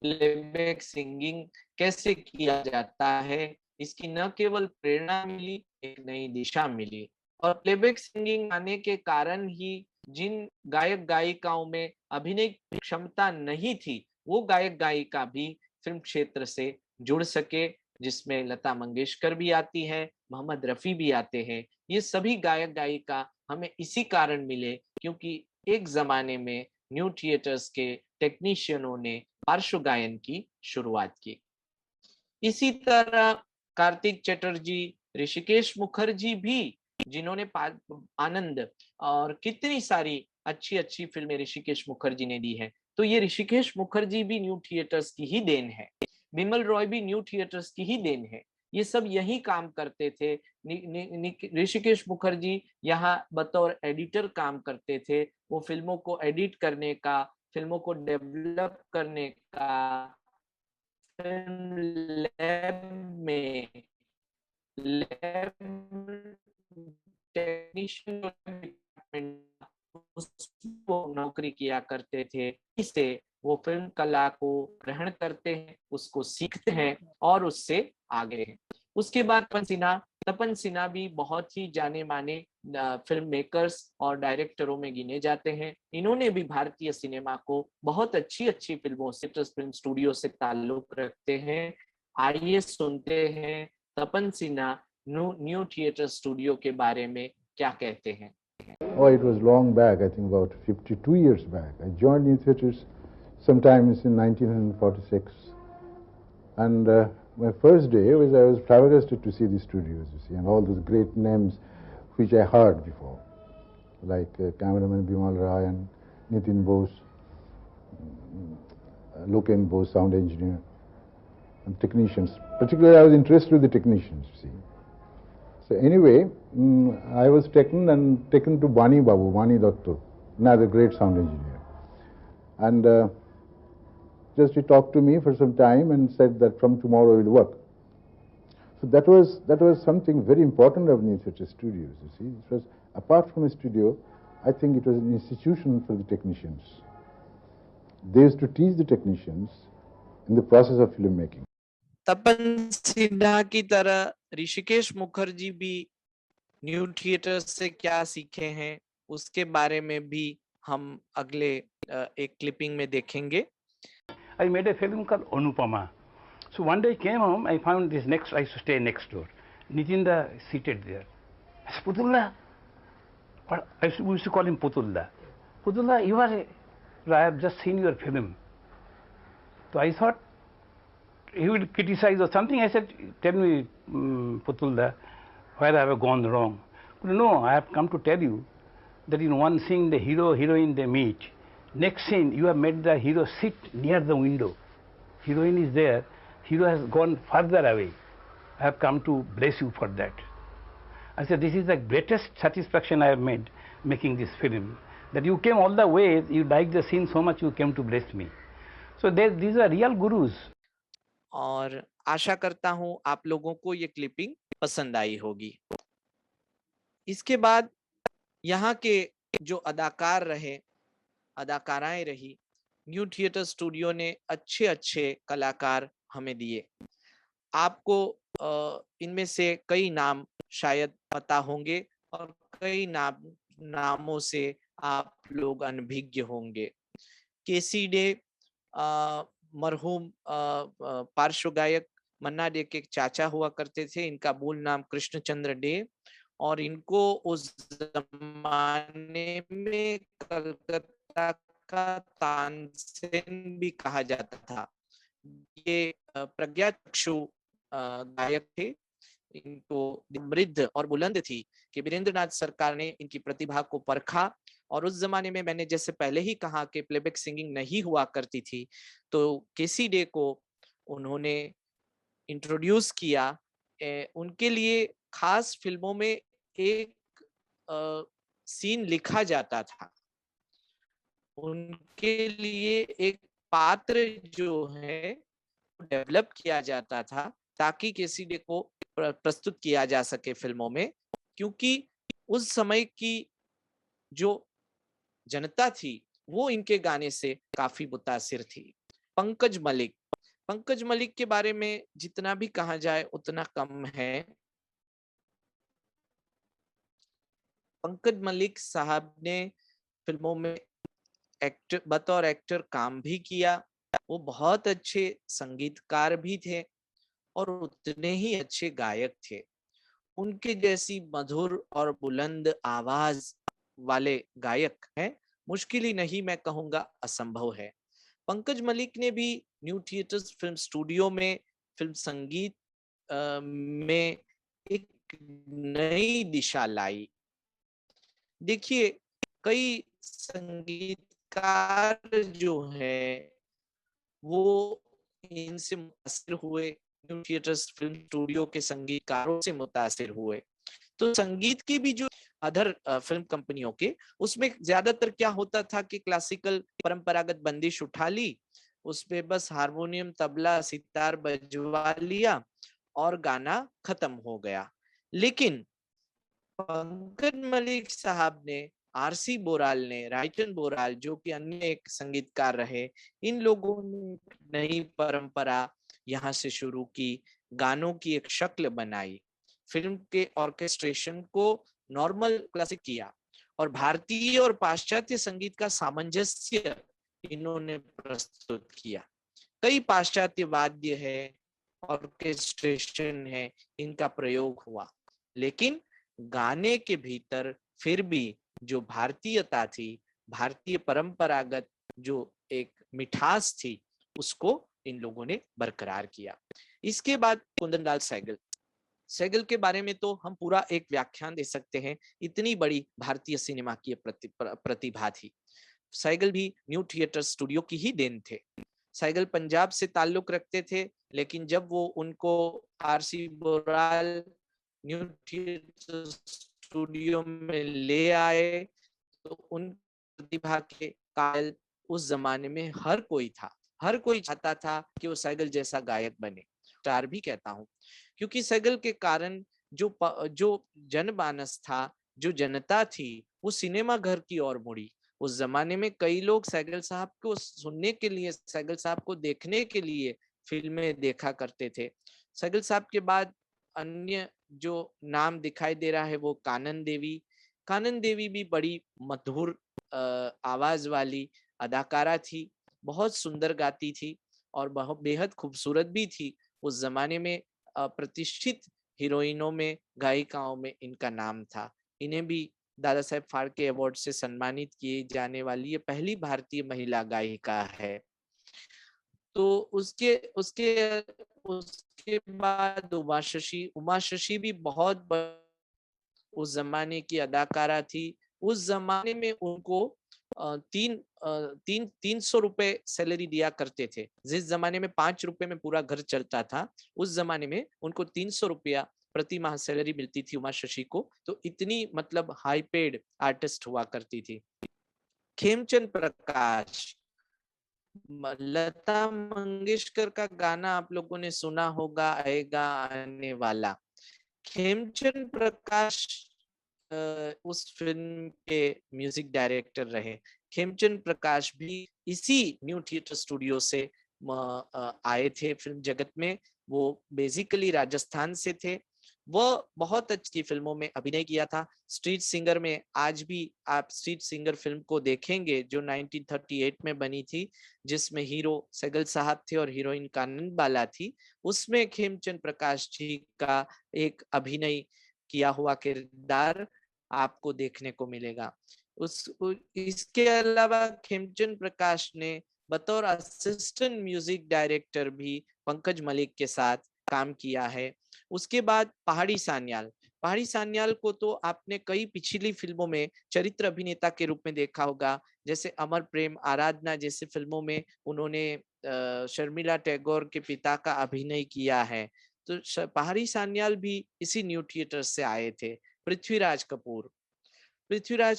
प्लेबैक सिंगिंग कैसे किया जाता है, इसकी न केवल प्रेरणा मिली, एक नई दिशा मिली। और प्लेबैक सिंगिंग आने के कारण ही जिन गायक गायिकाओं में अभिनय क्षमता नहीं थी, वो गायक गायिका भी फिल्म क्षेत्र से जुड़ सके, जिसमें लता मंगेशकर भी आती है, मोहम्मद रफी भी आते हैं। ये सभी गायक गायिका हमें इसी कारण मिले क्योंकि एक जमाने में न्यू थिएटर्स के टेक्नीशियनों ने पार्श्व गायन की शुरुआत की। इसी तरह कार्तिक चटर्जी, ऋषिकेश मुखर्जी भी, जिन्होंने आनंद और कितनी सारी अच्छी अच्छी फिल्में ऋषिकेश मुखर्जी ने दी है, तो ये ऋषिकेश मुखर्जी भी न्यू थिएटर्स की ही देन है। बिमल रॉय भी न्यू थिएटर्स की ही देन है। ये सब यही काम करते थे। ऋषिकेश मुखर्जी यहाँ बतौर एडिटर काम करते थे। वो फिल्मों को एडिट करने का, फिल्मों को डेवलप करने का, फिल्म लैब में लैब टेक्नीशियन उसको नौकरी किया करते थे। इससे वो फिल्म कला को ग्रहण करते हैं, उसको सीखते हैं और उससे आगे हैं। उसके बाद तपन सिन्हा भी बहुत ही जाने माने फिल्म मेकर्स और डायरेक्टरों में गिने जाते हैं। इन्होंने भी भारतीय सिनेमा को बहुत अच्छी अच्छी फिल्मों से, फिल्म स्टूडियो से ताल्लुक रखते हैं। आइए सुनते हैं तपन सिन्हा न्यू थिएटर स्टूडियो के बारे में क्या कहते हैं। Oh, it was long back, I think about 52 years back. I joined New Theatres sometimes in 1946. And my first day was, I was flabbergasted to see the studios, you see, and all those great names which I heard before, like cameraman Bimal Rai and Nitin Bose, Loken Bose, sound engineer, and technicians. Particularly, I was interested in the technicians, you see. So anyway, I was taken to Bani Babu, Bani Datto, another great sound engineer. And just he talked to me for some time and said that from tomorrow we'll work. So that was something very important of New Theatre Studios, you see. It was, apart from a studio, I think it was an institution for the technicians. They used to teach the technicians in the process of filmmaking. तपन सिन्हा की तरह ऋषिकेश मुखर्जी भी न्यू थिएटर से क्या सीखे हैं, उसके बारे में भी हम अगले एक क्लिपिंग में देखेंगे। I made a film called Anupama. So one day I came home, I found this next, I used to stay next door. Nitinda seated there. I said, Putulla. We used to call him Putulla. Putulla, I have just seen your film. So I thought, he will criticize or something. I said, tell me, Putulda, where I have gone wrong. No, I have come to tell you that in one scene the hero, heroine, they meet. Next scene, you have made the hero sit near the window. Heroine is there, hero has gone further away. I have come to bless you for that. I said, this is the greatest satisfaction I have made making this film. That you came all the way, you liked the scene so much, you came to bless me. So these are real gurus. और आशा करता हूं आप लोगों को ये क्लिपिंग पसंद आई होगी। इसके बाद यहाँ के जो अदाकार रहे, अदाकाराएं रही, न्यू थिएटर स्टूडियो ने अच्छे अच्छे कलाकार हमें दिए। आपको इनमें से कई नाम शायद पता होंगे और कई नामों से आप लोग अनभिज्ञ होंगे। केसी डे मरहूम पार्श्व गायक मन्ना डे के चाचा हुआ करते थे। इनका मूल नाम कृष्णचंद्र डे और इनको उस जमाने में कलकत्ता का तानसेन भी कहा जाता था। ये प्रज्ञाचक्षु गायक थे। इनको मृद और बुलंद थी कि वीरेंद्रनाथ सरकार ने इनकी प्रतिभा को परखा। और उस जमाने में मैंने जैसे पहले ही कहा कि प्लेबैक सिंगिंग नहीं हुआ करती थी, तो केसी डे को उन्होंने इंट्रोड्यूस किया। उनके लिए खास फिल्मों में एक सीन लिखा जाता था, उनके लिए एक पात्र जो है डेवलप किया जाता था ताकि केसी डे को प्रस्तुत किया जा सके फिल्मों में। क्योंकि उस समय की जो जनता थी वो इनके गाने से काफी मुतासिर थी। पंकज मलिक के बारे में जितना भी कहा जाए उतना कम है। पंकज मलिक साहब ने फिल्मों में बतौर एक्टर काम भी किया। वो बहुत अच्छे संगीतकार भी थे और उतने ही अच्छे गायक थे। उनके जैसी मधुर और बुलंद आवाज वाले गायक हैं मुश्किल ही नहीं, मैं कहूंगा असंभव है। पंकज मलिक ने भी न्यू थिएटर्स फिल्म स्टूडियो में फिल्म संगीत में एक नई दिशा लाई। देखिए, कई संगीतकार जो है वो इनसे मुतासिर हुए, न्यू थिएटर्स फिल्म स्टूडियो के संगीतकारों से मुतासिर हुए। तो संगीत की भी जो अदर फिल्म कंपनियों के, उसमें ज्यादातर क्या होता था कि क्लासिकल परंपरागत बंदिश उठा ली, उसपे बस हारमोनियम, तबला, सितार बजवा लिया और गाना खत्म हो गया। लेकिन पंकज मलिक साहब ने, आरसी बोराल ने, राइटन बोराल जो कि अन्य एक संगीतकार रहे, इन लोगों ने नई परंपरा यहाँ से शुरू की, गानों की एक शक्ल बनाई, फिल्म के ऑर्केस्ट्रेशन को नॉर्मल क्लासिक किया और भारतीय और पाश्चात्य संगीत का सामंजस्य इन्होंने प्रस्तुत किया। कई पाश्चात्य वाद्य है, ऑर्केस्ट्रेशन है, इनका प्रयोग हुआ, लेकिन गाने के भीतर फिर भी जो भारतीयता थी, भारतीय परंपरागत जो एक मिठास थी, उसको इन लोगों ने बरकरार किया। इसके बाद कुंदन लाल सहगल के बारे में तो हम पूरा एक व्याख्यान दे सकते हैं, इतनी बड़ी भारतीय सिनेमा की प्रतिभा थी। सहगल भी न्यू थिएटर स्टूडियो की ही देन थे। सहगल पंजाब से ताल्लुक रखते थे, लेकिन जब वो उनको RC Boral new theatre studio में ले आए तो उन प्रतिभा के कायल उस जमाने में हर कोई था, हर कोई चाहता था कि वो सहगल जैसा गायक बने। स्टार भी कहता हूँ क्योंकि सहगल के कारण जो जनमानस था, जो जनता थी, वो सिनेमा घर की ओर मुड़ी। उस जमाने में कई लोग सहगल साहब को सुनने के लिए, सहगल साहब को देखने के लिए फिल्में देखा करते थे। सहगल साहब के बाद अन्य जो नाम दिखाई दे रहा है वो कानन देवी भी बड़ी मधुर आवाज वाली अदाकारा थी, बहुत सुंदर गाती थी और बहुत बेहद खूबसूरत भी थी। उस जमाने में प्रतिष्ठित हीरोइनों में, गायिकाओं में इनका नाम था। इन्हें भी दादा साहेब फाल्के अवार्ड से सम्मानित किए जाने वाली ये पहली भारतीय महिला गायिका है। तो उसके उसके उसके बाद उमा शशि भी बहुत उस जमाने की अदाकारा थी। उस जमाने में उनको 300 रुपए सैलरी दिया करते थे। जिस जमाने में 5 रुपए में पूरा घर चलता था, उस जमाने में उनको 300 रुपया प्रति माह सैलरी मिलती थी उमा शशि को। तो इतनी मतलब हाई पेड आर्टिस्ट हुआ करती थी। खेमचंद प्रकाश, लता मंगेशकर का गाना आप लोगों ने सुना होगा, आएगा आने वाला। खेमचंद प्रकाश उस फिल्म के म्यूजिक डायरेक्टर रहे। खेमचंद प्रकाश भी इसी न्यू थिएटर स्टूडियो से आए थे फिल्म जगत में। वो बेसिकली राजस्थान से थे। वह बहुत अच्छी फिल्मों में अभिनय किया था। स्ट्रीट सिंगर में, आज भी आप स्ट्रीट सिंगर फिल्म को देखेंगे जो 1938 में बनी थी, जिसमें हीरो सैगल साहब थे और हीरोइन कानन बाला थी, उसमें खेमचंद प्रकाश जी का एक अभिनय किया हुआ किरदार आपको देखने को मिलेगा। इसके अलावा खेमचंद प्रकाश ने बतौर असिस्टेंट म्यूजिक डायरेक्टर भी पंकज मलिक के साथ काम किया है। उसके बाद पहाड़ी सान्याल को तो आपने कई पिछली फिल्मों में चरित्र अभिनेता के रूप में देखा होगा, जैसे अमर प्रेम, आराधना जैसे फिल्मों में उन्होंने शर्मिला टैगोर के पिता का अभिनय किया है। तो पहाड़ी सान्याल भी इसी न्यू थिएटर से आए थे। पृथ्वीराज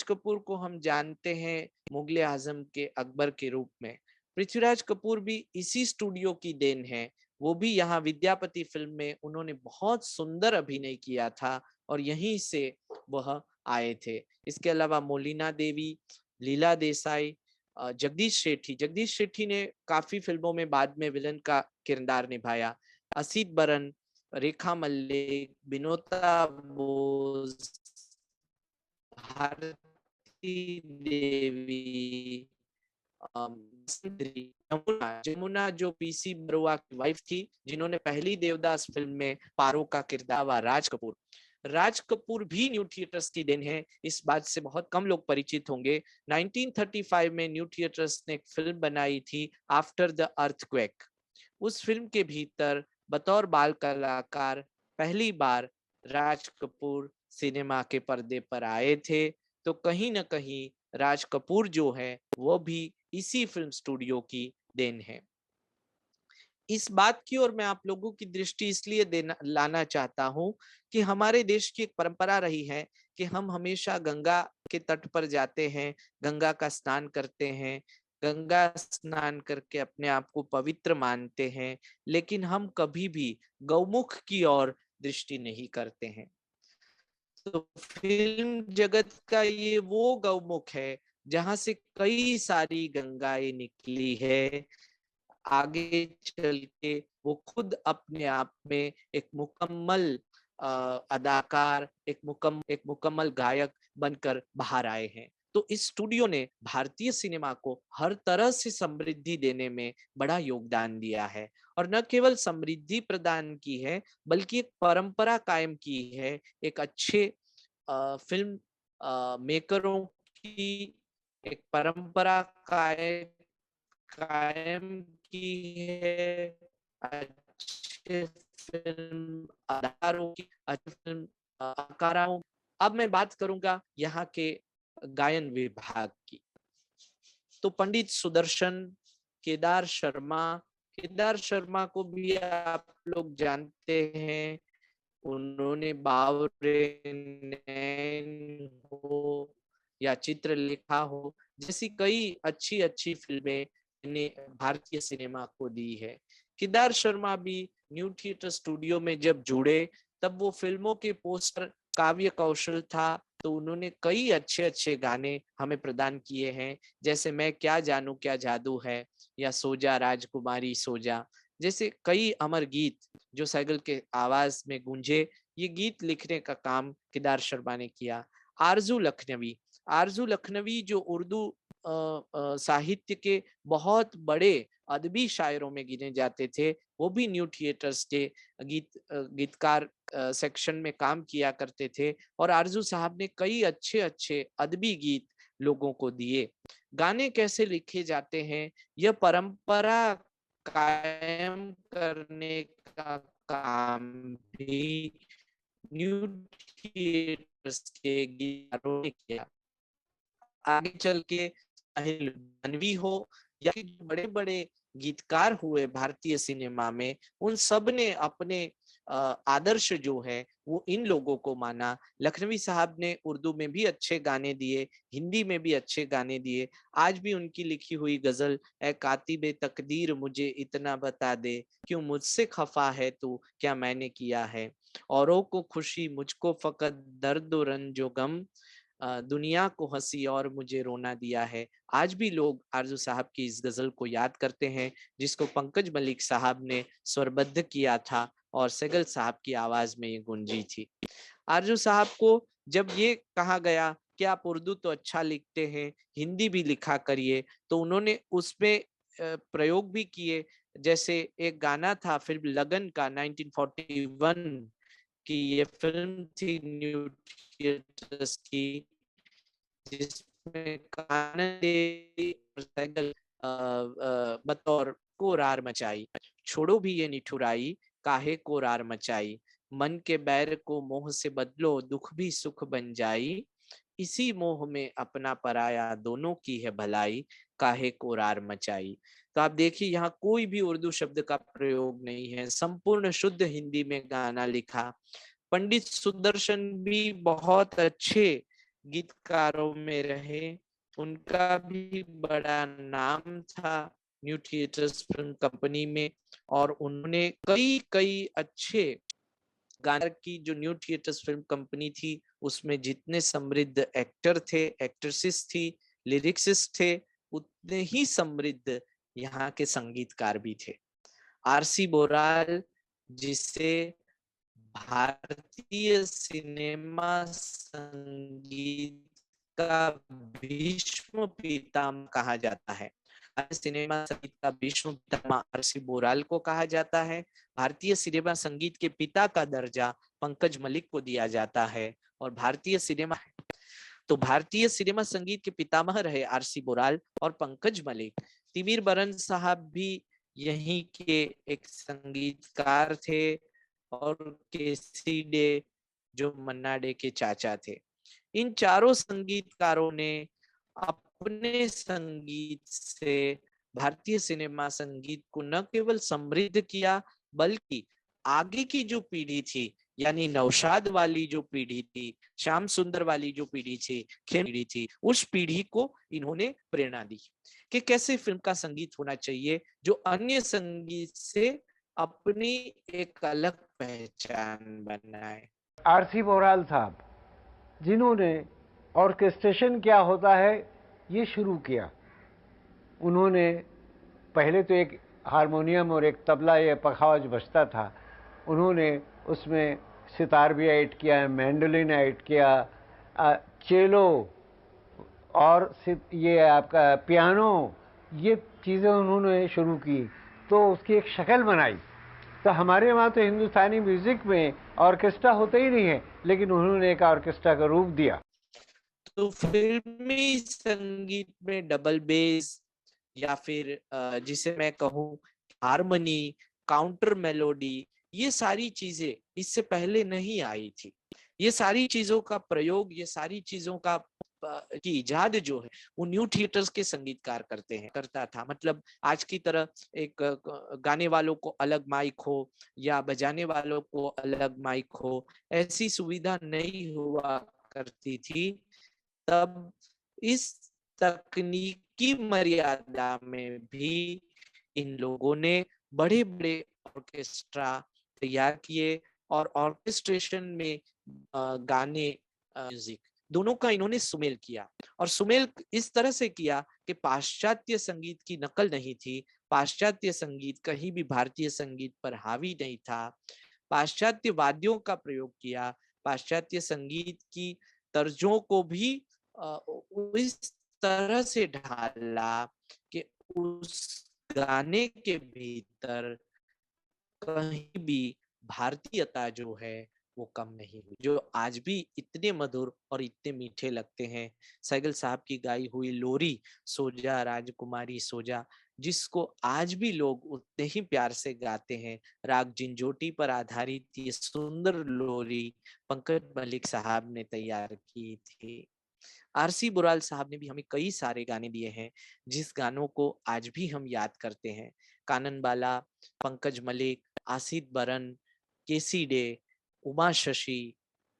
कपूर को हम जानते हैं मुगले आजम के अकबर के रूप में। पृथ्वीराज कपूर भी इसी स्टूडियो की देन है। वो भी यहाँ विद्यापति फिल्म में उन्होंने बहुत सुंदर अभिनय किया था और यहीं से वह आए थे। इसके अलावा मोलिना देवी, लीला देसाई, जगदीश सेठी ने काफी फिल्मों में बाद में विलन का किरदार निभाया। असित बरन, रेखा मल्लिक, विनोदा बोस, भारती देवी, जमुना जो पीसी बरुआ की वाइफ थी, जिन्होंने पहली देवदास फिल्म में पारो का किरदार। राज कपूर भी न्यू थिएटर्स की देन है। इस बात से बहुत कम लोग परिचित होंगे। 1935 में न्यू थिएटर्स ने एक फिल्म बनाई थी आफ्टर द अर्थक्वेक। उस फिल्म के भीतर बतौर बाल कलाकार पहली बार राज कपूर सिनेमा के पर्दे पर आए थे। तो कहीं ना कहीं राज कपूर जो है वो भी इसी फिल्म स्टूडियो की देन है। इस बात की ओर मैं आप लोगों की दृष्टि इसलिए लाना चाहता हूं कि हमारे देश की एक परंपरा रही है कि हम हमेशा गंगा के तट पर जाते हैं, गंगा का स्नान करते हैं, गंगा स्नान करके अपने आप को पवित्र मानते हैं, लेकिन हम कभी भी गौमुख की ओर दृष्टि नहीं करते हैं। तो फिल्म जगत का ये वो गौमुख है जहां से कई सारी गंगाएं निकली है। आगे चल के वो खुद अपने आप में एक मुकम्मल अदाकार, एक मुकम्मल गायक बनकर बाहर आए हैं। तो इस स्टूडियो ने भारतीय सिनेमा को हर तरह से समृद्धि देने में बड़ा योगदान दिया है, और न केवल समृद्धि प्रदान की है बल्कि एक परंपरा कायम की है। एक अच्छे फिल्म मेकरों की एक परंपरा कायम की है। अच्छे फिल्म अदाकारों की, अच्छे फिल्म अदाकाराओं। अब मैं बात करूंगा यहाँ के गायन विभाग की। तो पंडित सुदर्शन, केदार शर्मा को भी आप लोग जानते हैं। उन्होंने बावरे नैन हो या चित्रलेखा हो जैसी कई अच्छी फिल्में ने भारतीय सिनेमा को दी है। केदार शर्मा भी न्यू थिएटर स्टूडियो में जब जुड़े तब वो फिल्मों के पोस्टर काव्य कौशल था, तो उन्होंने कई अच्छे गाने हमें प्रदान किए हैं, जैसे मैं क्या जानू क्या जादू है या सोजा राजकुमारी सोजा जैसे कई अमर गीत जो सैगल के आवाज में गूंजे। ये गीत लिखने का काम केदार शर्मा ने किया। आरजू लखनवी जो उर्दू साहित्य के बहुत बड़े अदबी शायरों में गिने जाते थे, वो भी न्यू थिएटर्स के गीतकार सेक्शन में काम किया करते थे, और आरजू साहब ने कई अच्छे अदबी गीत लोगों को दिए। गाने कैसे लिखे जाते हैं, यह परंपरा कायम करने का काम भी न्यू थिएटर्स के गीतकारों ने किया। आगे चल के चाहे लुधियानवी हो या फिर बड़े बड़े गीतकार हुए भारतीय सिनेमा में, उन सब ने अपने आदर्श जो है वो इन लोगों को माना। लखनवी साहब ने उर्दू में भी अच्छे गाने दिए, हिंदी में भी अच्छे गाने दिए। आज भी उनकी लिखी हुई गजल, ए कातिबे तकदीर मुझे इतना बता दे, क्यों मुझसे खफा है तू, क्या मैंने किया है, औरों को खुशी मुझको फकत दर्द रंजो गम, दुनिया को हंसी और मुझे रोना दिया है। आज भी लोग आरजू साहब की इस गजल को याद करते हैं, जिसको पंकज मलिक साहब ने स्वरबद्ध किया था और सैगल साहब की आवाज में ये गूंजी थी। आरजू साहब को जब ये कहा गया कि आप उर्दू तो अच्छा लिखते हैं, हिंदी भी लिखा करिए, तो उन्होंने उसमें प्रयोग भी किए। जैसे एक गाना था फिल्म लगन का 1941 की, ये फिल्म थी न्यू थिएटर्स की, जिसमें सैगल बतौर को रार मचाई, छोड़ो भी ये निठुराई, काहे को रार मचाई, मन के बैर को मोह से बदलो, दुख भी सुख बन जाई, इसी मोह में अपना पराया, दोनों की है भलाई, काहे को रार मचाई। तो आप देखिए यहाँ कोई भी उर्दू शब्द का प्रयोग नहीं है, संपूर्ण शुद्ध हिंदी में गाना लिखा। पंडित सुदर्शन भी बहुत अच्छे गीतकारों में रहे, उनका भी बड़ा नाम था न्यू थिएटर्स फिल्म कंपनी में, और उन्होंने कई कई अच्छे गाने की। जो न्यू थिएटर्स फिल्म कंपनी थी उसमें जितने समृद्ध एक्टर थे, एक्ट्रेसेस थी, लिरिक्सिस्ट थे, उतने ही समृद्ध यहाँ के संगीतकार भी थे। आरसी बोराल, जिसे भारतीय सिनेमा संगीत का भीष्म पितामह कहा जाता है, सिनेमा संगीत का भीष्म पितामह आरसी बोराल को कहा जाता है। भारतीय सिनेमा संगीत के पिता का दर्जा पंकज मलिक को दिया जाता है। और भारतीय सिनेमा, तो भारतीय सिनेमा संगीत के पितामह रहे आरसी बोराल और पंकज मलिक। तिमिर बरन साहब भी यहीं के एक संगीतकार थे, और केसी डे जो मन्ना डे के चाचा थे। इन चारों संगीतकारों ने अपने संगीत से भारतीय सिनेमा संगीत को न केवल समृद्ध किया, बल्कि आगे की जो पीढ़ी थी, यानी नौशाद वाली जो पीढ़ी थी, श्याम सुंदर वाली जो पीढ़ी थी, पीढ़ी थी, उस पीढ़ी को इन्होंने प्रेरणा दी कि कैसे फिल्म का संगीत होना चाहिए, जो अन्य संगीत से अपनी एक अलग पहचान बनाए। आरसी बोराल साहब, जिन्होंने ऑर्केस्ट्रेशन क्या होता है ये शुरू किया। उन्होंने पहले तो एक हारमोनियम और एक तबला या पखावज बजता था, उन्होंने उसमें सितार भी ऐड किया, मैंडोलिन ऐड किया, चेलो और ये आपका पियानो, ये चीज़ें उन्होंने शुरू की, तो उसकी एक शक्ल बनाई। तो हमारे वहाँ तो हिंदुस्तानी म्यूजिक में ऑर्केस्ट्रा होता ही नहीं है, लेकिन उन्होंने एक ऑर्केस्ट्रा का रूप दिया। तो फिल्मी संगीत में डबल बेस या फिर जिसे मैं कहूँ हारमोनी, काउंटर मेलोडी, ये सारी चीजें इससे पहले नहीं आई थी। ये सारी चीजों का प्रयोग, ये सारी चीजों का की इजाद जो है वो न्यू थिएटर्स के संगीतकार करता था। मतलब आज की तरह एक गाने वालों को अलग माइक हो या बजाने वालों को अलग माइक हो, ऐसी सुविधा नहीं हुआ करती थी। तब इस तकनीकी मर्यादा में भी इन लोगों ने बड़े बड़े ऑर्केस्ट्रा तैयार किए, और ऑर्केस्ट्रेशन में गाने, म्यूजिक दोनों का इन्होंने सुमेल किया। और सुमेल इस तरह से किया कि पाश्चात्य संगीत की नकल नहीं थी, पाश्चात्य संगीत कहीं भी भारतीय संगीत पर हावी नहीं था। पाश्चात्य वाद्यों का प्रयोग किया, पाश्चात्य संगीत की तर्जों को भी इस तरह से ढाला कि उस गाने के भीतर कहीं भी भारतीयता जो है वो कम नहीं हुई, जो आज भी इतने मधुर और इतने मीठे लगते हैं। सैगल साहब की गाई हुई लोरी, सोजा राजकुमारी सोजा, जिसको आज भी लोग उतने ही प्यार से गाते हैं। राग जिंजोटी पर आधारित ये सुंदर लोरी पंकज मलिक साहब ने तैयार की थी। आरसी बुराल साहब ने भी हमें कई सारे गाने दिए हैं जिस गानों को आज भी हम याद करते हैं। कानन बाला, पंकज मलिक, आसिफ बरन, केसी डे, उमा शशि,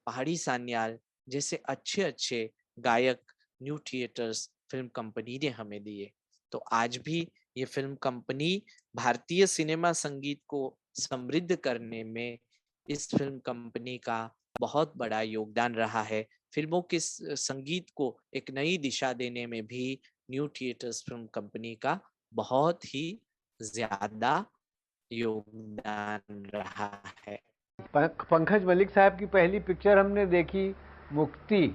पहाड़ी सान्याल जैसे अच्छे अच्छे गायक न्यू थिएटर्स फिल्म कंपनी ने हमें दिए। तो आज भी ये फिल्म कंपनी भारतीय सिनेमा संगीत को समृद्ध करने में इस फिल्म कंपनी का बहुत बड़ा योगदान रहा है। फिल्मों के संगीत को एक नई दिशा देने में भी न्यू थिएटर्स फिल्म कंपनी का बहुत ही ज्यादा योगदान रहा है। पंकज मलिक साहब की पहली पिक्चर हमने देखी मुक्ति,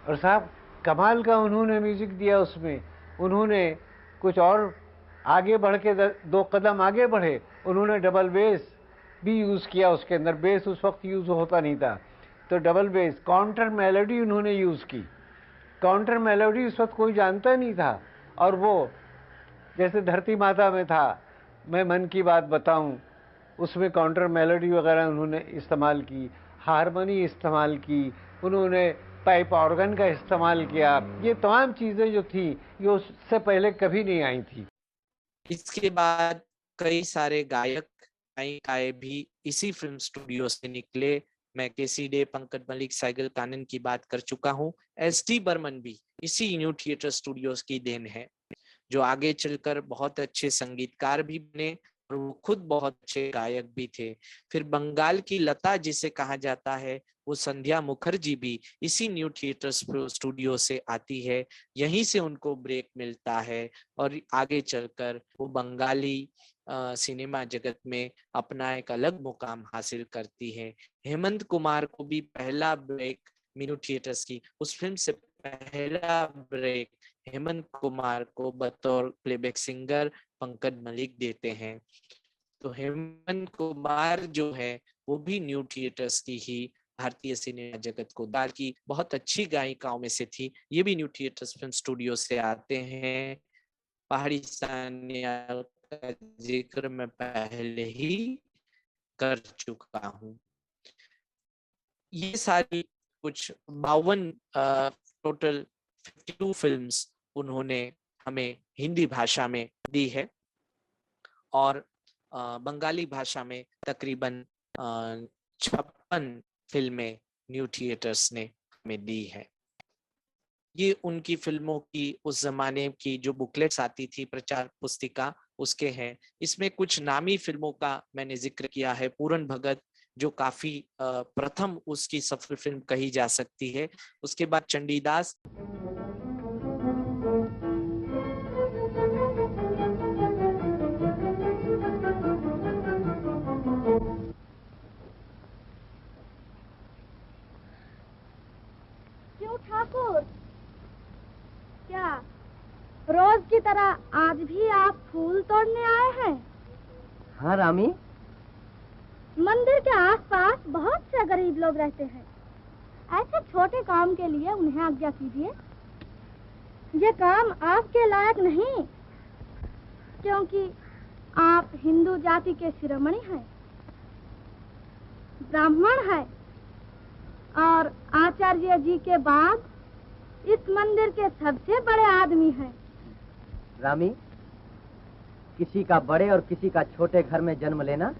और साहब कमाल का उन्होंने म्यूजिक दिया उसमें। उन्होंने कुछ और आगे बढ़ के 2 कदम आगे बढ़े, उन्होंने डबल बेस भी यूज़ किया उसके अंदर। बेस उस वक्त यूज़ होता नहीं था, तो डबल बेस, काउंटर मेलोडी उन्होंने यूज़ की। काउंटर मेलोडी उस वक्त कोई जानता नहीं था, और वो जैसे धरती माता में था, मैं मन की बात बताऊं, उसमें काउंटर मेलोडी वगैरह उन्होंने इस्तेमाल की, हारमोनी इस्तेमाल की, उन्होंने पाइप ऑर्गन का इस्तेमाल किया। ये तमाम चीज़ें जो थी ये उससे पहले कभी नहीं आई थी। इसके बाद कई सारे गायक गायिकाएं भी इसी फिल्म स्टूडियो से निकले। मैं केसी डे, पंकज मलिक, सैगल कानन की बात कर चुका हूँ। एस.डी. बर्मन भी इसी न्यू थिएटर स्टूडियोज की देन है, जो आगे चलकर बहुत अच्छे संगीतकार भी बने और वो खुद बहुत अच्छे गायक भी थे। फिर बंगाल की लता जिसे कहा जाता है, वो संध्या मुखर्जी भी इसी न्यू थिएटर स्टूडियो से आती है। यहीं से उनको ब्रेक मिलता है और आगे चलकर वो बंगाली सिनेमा जगत में अपना एक अलग मुकाम हासिल करती है। हेमंत कुमार को भी पहला ब्रेक न्यू थिएटर्स की उस फिल्म से पहला ब्रेक हेमंत कुमार को बतौर प्लेबैक सिंगर पंकज मलिक देते हैं। तो हेमंत कुमार जो है वो भी न्यू थिएटर्स की ही भारतीय सिनेमा जगत को दार की बहुत अच्छी गायिकाओं में से थी। ये भी न्यू थिएटर्स फिल्म स्टूडियो से आते हैं। पहाड़ी सान्याल का जिक्र मैं पहले ही कर चुका हूँ। ये सारी कुछ 52 टोटल 52 फिल्म्स उन्होंने हमें हिंदी भाषा में दी है और बंगाली भाषा में तकरीबन 56 फिल्में न्यू थिएटर्स ने हमें दी है। ये उनकी फिल्मों की उस जमाने की जो बुकलेट्स आती थी, प्रचार पुस्तिका, उसके हैं। इसमें कुछ नामी फिल्मों का मैंने जिक्र किया है। पूरन भगत जो काफी प्रथम उसकी सफल फिल्म कही जा सकती है। उसके बाद चंडीदास, क्यों ठाकुर, क्या रोज की तरह आज भी आप फूल तोड़ने आए हैं? हाँ रामी, मंदिर के आसपास बहुत से गरीब लोग रहते हैं। ऐसे छोटे काम के लिए उन्हें आज्ञा कीजिए। ये काम आपके लायक नहीं, क्योंकि आप हिंदू जाति के शिरोमणि हैं, ब्राह्मण हैं और आचार्य जी के बाद इस मंदिर के सबसे बड़े आदमी हैं। रामी, किसी का बड़े और किसी का छोटे घर में जन्म लेना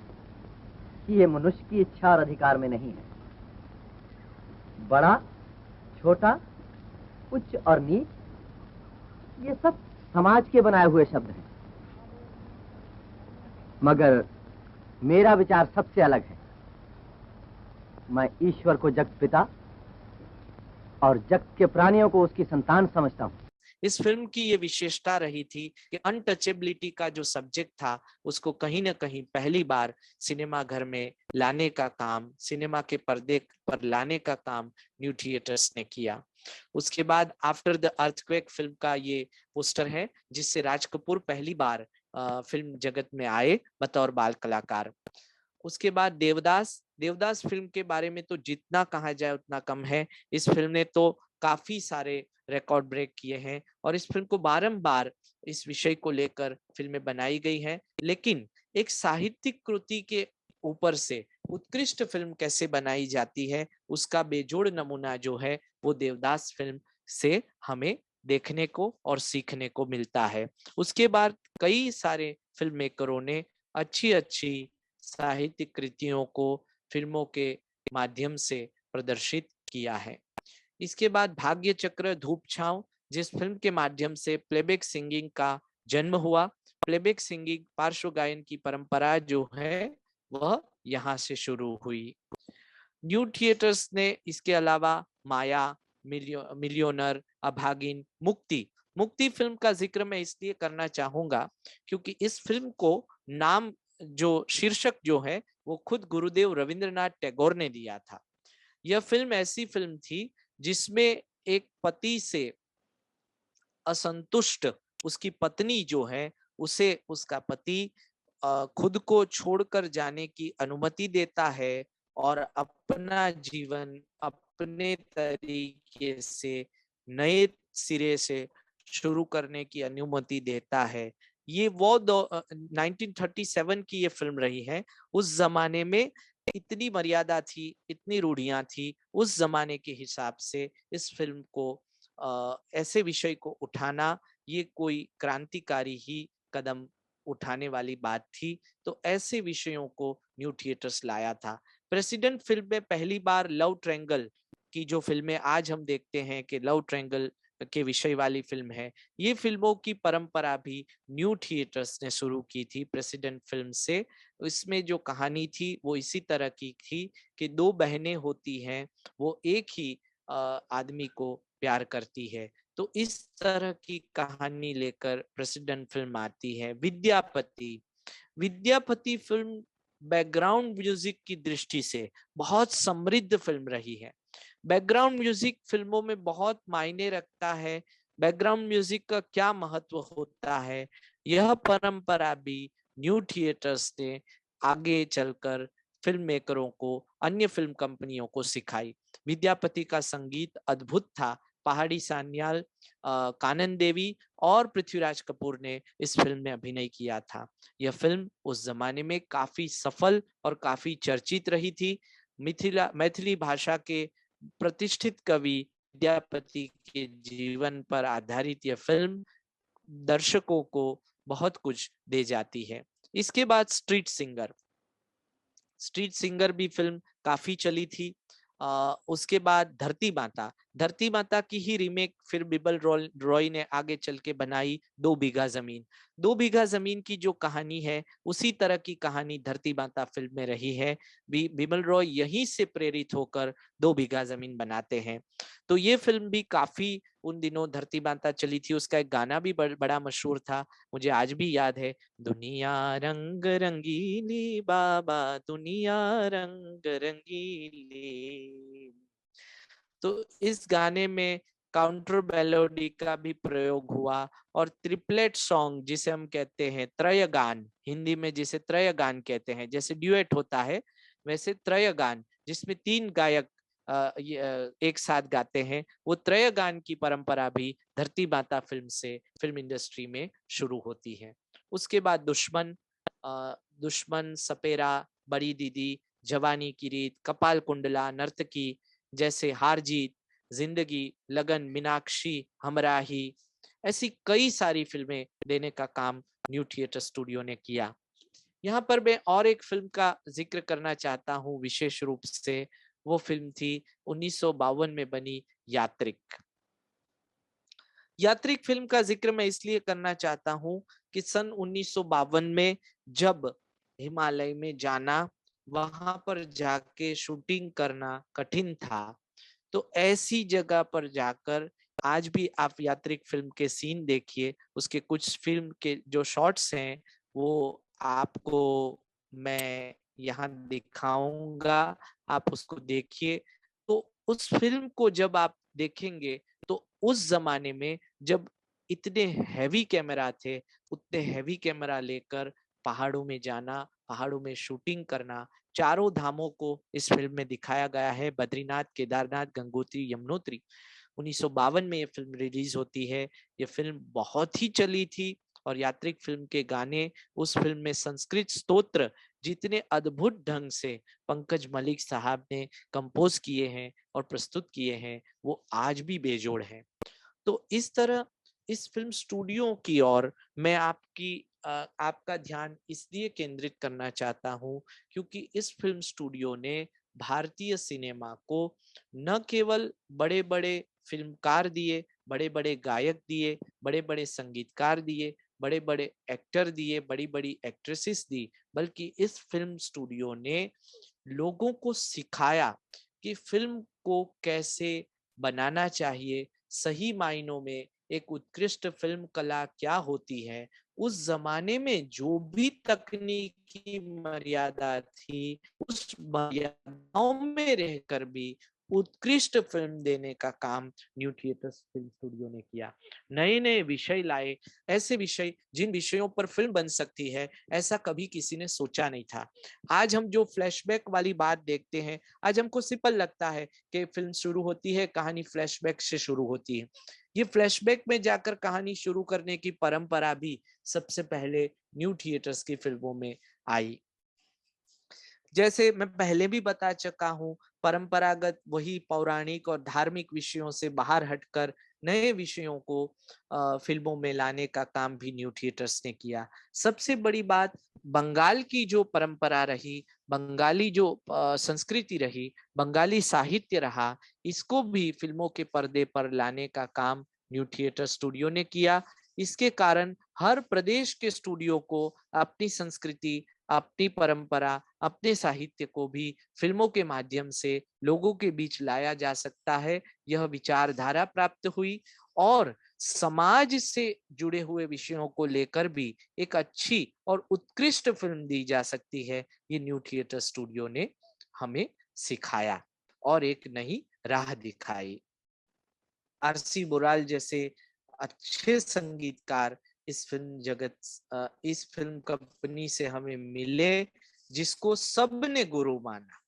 ये मनुष्य की इच्छा और अधिकार में नहीं है। बड़ा, छोटा, उच्च और नीच, ये सब समाज के बनाए हुए शब्द हैं। मगर मेरा विचार सबसे अलग है। मैं ईश्वर को जगत पिता और जगत के प्राणियों को उसकी संतान समझता हूँ। इस फिल्म की ये विशेषता रही थी कि अनटचेबिलिटी का जो सब्जेक्ट था उसको कहीं ना कहीं पहली बार सिनेमा घर में लाने का काम, सिनेमा के पर्दे पर लाने का काम न्यू थिएटर्स ने किया। उसके बाद आफ्टर द अर्थक्वेक फिल्म का ये पोस्टर है जिससे राज कपूर पहली बार फिल्म जगत में आए बतौर बाल कलाकार। उसके बाद देवदास फिल्म के बारे में तो जितना कहा जाए उतना कम है। इस फिल्म ने तो काफी सारे रिकॉर्ड ब्रेक किए हैं और इस फिल्म को बारंबार इस विषय को लेकर फिल्में बनाई गई हैं। लेकिन एक साहित्यिक कृति के ऊपर से उत्कृष्ट फिल्म कैसे बनाई जाती है उसका बेजोड़ नमूना जो है वो देवदास फिल्म से हमें देखने को और सीखने को मिलता है। उसके बाद कई सारे फिल्म मेकरों ने अच्छी अच्छी साहित्यिक कृतियों को फिल्मों के माध्यम से प्रदर्शित किया है। इसके बाद भाग्य चक्र, धूप छांव, जिस फिल्म के माध्यम से प्लेबैक सिंगिंग का जन्म हुआ। प्लेबैक सिंगिंग पार्श्व गायन की परंपरा जो है वह यहाँ से शुरू हुई। न्यू थिएटर्स ने इसके अलावा माया, मिलियोनर, अभागिन, मुक्ति फिल्म का जिक्र मैं इसलिए करना चाहूंगा क्योंकि इस फिल्म को नाम जो शीर्षक जो है वो खुद गुरुदेव रविंद्रनाथ टैगोर ने दिया था। यह फिल्म ऐसी फिल्म थी जिसमें एक पति से असंतुष्ट उसकी पत्नी जो है उसे उसका पति खुद को छोड़कर जाने की अनुमति देता है और अपना जीवन अपने तरीके से नए सिरे से शुरू करने की अनुमति देता है। ये वो 1937 की ये फिल्म रही है। उस जमाने में इतनी मर्यादा थी, इतनी रूढ़ियां थी, उस जमाने के हिसाब से इस फिल्म को ऐसे विषय को उठाना ये कोई क्रांतिकारी ही कदम उठाने वाली बात थी। तो ऐसे विषयों को न्यू थिएटर्स लाया था। प्रेसिडेंट फिल्म में पहली बार लव ट्रायंगल की जो फिल्में आज हम देखते हैं कि लव ट्रायंगल के विषय वाली फिल्म है, ये फिल्मों की परंपरा भी न्यू थिएटर्स ने शुरू की थी प्रेसिडेंट फिल्म से। इसमें जो कहानी थी वो इसी तरह की थी कि दो बहनें होती हैं, वो एक ही आदमी को प्यार करती है। तो इस तरह की कहानी लेकर प्रेसिडेंट फिल्म आती है। विद्यापति फिल्म बैकग्राउंड म्यूजिक की दृष्टि से बहुत समृद्ध फिल्म रही है। बैकग्राउंड म्यूजिक फिल्मों में बहुत मायने रखता है। बैकग्राउंड म्यूजिक का क्या महत्व होता है, यह परंपरा भी न्यू थिएटर्स ने आगे चलकर फिल्म मेकरों को, अन्य फिल्म कंपनियों को सिखाई। विद्यापति का संगीत अद्भुत था। पहाड़ी सान्याल, कानन देवी और पृथ्वीराज कपूर ने इस फिल्म में अभिनय किया था। यह फिल्म उस जमाने में काफी सफल और काफी चर्चित रही थी। मैथिली भाषा के प्रतिष्ठित कवि विद्यापति के जीवन पर आधारित यह फिल्म दर्शकों को बहुत कुछ दे जाती है। इसके बाद स्ट्रीट सिंगर भी फिल्म काफी चली थी। उसके बाद धरती माता की ही रीमेक फिर बिमल रॉय ने आगे चल के बनाई 2 बीघा जमीन की जो कहानी है उसी तरह की कहानी धरती माता फिल्म में रही है। बिमल रॉय यहीं से प्रेरित होकर 2 बीघा जमीन बनाते हैं। तो ये फिल्म भी काफी उन दिनों धरती माता चली थी। उसका एक गाना भी बड़ा मशहूर था, मुझे आज भी याद है, दुनिया रंग रंगीली बाबा दुनिया रंग रंगीली। तो इस गाने में काउंटर मेलोडी का भी प्रयोग हुआ और ट्रिपलेट सॉन्ग जिसे हम कहते हैं त्रयगान, हिंदी में जिसे त्रयगान कहते हैं, जैसे ड्यूएट होता है वैसे त्रयगान जिसमें 3 गायक एक साथ गाते हैं, वो त्रयगान की परंपरा भी धरती माता फिल्म से फिल्म इंडस्ट्री में शुरू होती है। उसके बाद दुश्मन, सपेरा, बड़ी दीदी, जवानी की रीत, कपाल कुंडला, नर्तकी जैसे हार जीत, जिंदगी, लगन, मीनाक्षी, हमराही, ऐसी कई सारी फिल्में देने का काम न्यू थिएटर स्टूडियो ने किया। यहाँ पर मैं और एक फिल्म का जिक्र करना चाहता हूँ विशेष रूप से। वो फिल्म थी 1952 में बनी यात्रिक फिल्म का जिक्र मैं इसलिए करना चाहता हूँ कि सन 1952 में जब हिमालय में जाना, वहां पर जाके शूटिंग करना कठिन था, तो ऐसी जगह पर जाकर आज भी आप यात्रिक फिल्म के सीन देखिए, उसके कुछ फिल्म के जो शॉट्स हैं वो आपको मैं यहाँ दिखाऊंगा, आप उसको देखिए। तो उस फिल्म को जब आप देखेंगे तो उस जमाने में जब इतने हैवी कैमरा थे, उतने हैवी कैमरा लेकर पहाड़ों में जाना, पहाड़ों में शूटिंग करना, चारों धामों को इस फिल्म में दिखाया गया है। बद्रीनाथ, केदारनाथ, गंगोत्री, यमुनोत्री। 1952 में ये फिल्म रिलीज होती है। ये फिल्म बहुत ही चली थी और यात्रिक फिल्म के गाने, उस फिल्म में संस्कृत स्तोत्र जितने अद्भुत ढंग से पंकज मलिक साहब ने कंपोज किए हैं और प्रस्तुत किए हैं, वो आज भी बेजोड़ हैं। तो इस तरह इस फिल्म स्टूडियो की ओर मैं आपका ध्यान इसलिए केंद्रित करना चाहता हूं क्योंकि इस फिल्म स्टूडियो ने भारतीय सिनेमा को न केवल बड़े बड़े फिल्मकार दिए, बड़े बड़े गायक दिए, बड़े बड़े संगीतकार दिए, बड़े बड़े एक्टर दिए, बड़ी बड़ी एक्ट्रेसेस दी, बल्कि इस फिल्म स्टूडियो ने लोगों को सिखाया कि फिल्म को कैसे बनाना चाहिए, सही मायनों में एक उत्कृष्ट फिल्म कला क्या होती है। उस जमाने में जो भी तकनीकी मर्यादा थी, उस मर्यादाओं में रहकर भी उत्कृष्ट फिल्म देने का काम न्यू थिएटर्स फिल्म स्टूडियो ने किया। नए नए विषय लाए, ऐसे विषय जिन विषयों पर फिल्म बन सकती है, ऐसा कभी किसी ने सोचा नहीं था। आज हम जो फ्लैशबैक वाली बात देखते हैं, आज हमको सिंपल लगता है कि फिल्म शुरू होती है, कहानी फ्लैशबैक से शुरू होती है। ये फ्लैशबैक में जाकर कहानी शुरू करने की परंपरा भी सबसे पहले न्यू थिएटर्स की फिल्मों में आई। जैसे मैं पहले भी बता चुका हूं, परंपरागत वही पौराणिक और धार्मिक विषयों से बाहर हटकर नए विषयों को फिल्मों में लाने का काम भी न्यू थिएटर्स ने किया। सबसे बड़ी बात, बंगाल की जो परंपरा रही, बंगाली जो संस्कृति रही, बंगाली साहित्य रहा, इसको भी फिल्मों के पर्दे पर लाने का काम न्यू थिएटर स्टूडियो ने किया। इसके कारण हर प्रदेश के स्टूडियो को अपनी संस्कृति, अपनी परंपरा, अपने साहित्य को भी फिल्मों के माध्यम से लोगों के बीच लाया जा सकता है। यह विचारधारा प्राप्त हुई और समाज से जुड़े हुए विषयों को लेकर भी एक अच्छी और उत्कृष्ट फिल्म दी जा सकती है। ये न्यू थिएटर स्टूडियो ने हमें सिखाया और एक नई राह दिखाई। आरसी बुराल जैसे अच्छे संगीतकार इस फिल्म कंपनी से हमें मिले, जिसको सबने गुरु माना,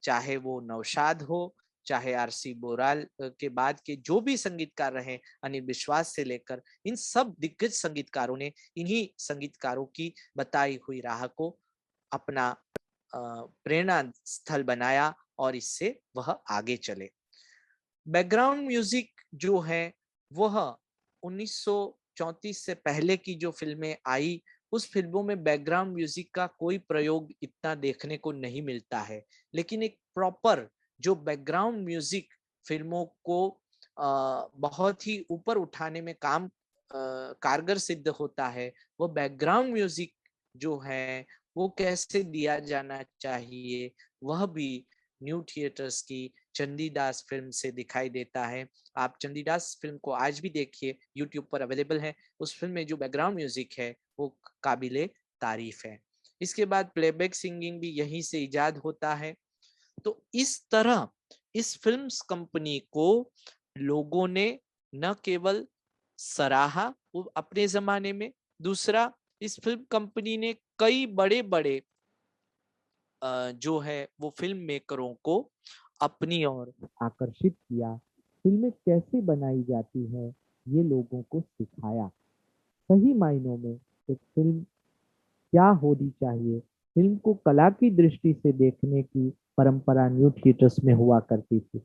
चाहे वो नौशाद हो, चाहे आरसी बोराल के बाद के जो भी संगीतकार रहे, अनिल विश्वास से लेकर, इन सब दिग्गज संगीतकारों ने इन्हीं संगीतकारों की बताई हुई राह को अपना प्रेरणा स्थल बनाया और इससे वह आगे चले। बैकग्राउंड म्यूजिक जो है वह 1934 से पहले की जो फिल्में आई, उस फिल्मों में बैकग्राउंड म्यूजिक का कोई प्रयोग इतना देखने को नहीं मिलता है, लेकिन एक प्रॉपर जो बैकग्राउंड म्यूजिक फिल्मों को बहुत ही ऊपर उठाने में काम कारगर सिद्ध होता है, वो बैकग्राउंड म्यूजिक जो है वो कैसे दिया जाना चाहिए, वह भी न्यू थिएटर्स की चंडीदास फिल्म से दिखाई देता है। आप चंडीदास फिल्म को आज भी देखिए, यूट्यूब पर अवेलेबल है। उस फिल्म में जो बैकग्राउंड म्यूजिक है वो काबिले तारीफ है। इसके बाद प्लेबैक सिंगिंग भी यहीं से इजाद होता है। तो इस तरह इस फिल्म्स कंपनी को लोगों ने न केवल सराहा अपने जमाने में, दूसरा इस फिल्म कंपनी ने कई बड़े बड़े जो है वो फिल्म मेकरों को अपनी ओर आकर्षित किया। फिल्में कैसे बनाई जाती है ये लोगों को सिखाया। सही मायनों में एक फिल्म क्या होनी चाहिए, फिल्म को कला की दृष्टि से देखने की परंपरा न्यू थिएटर्स में हुआ करती थी।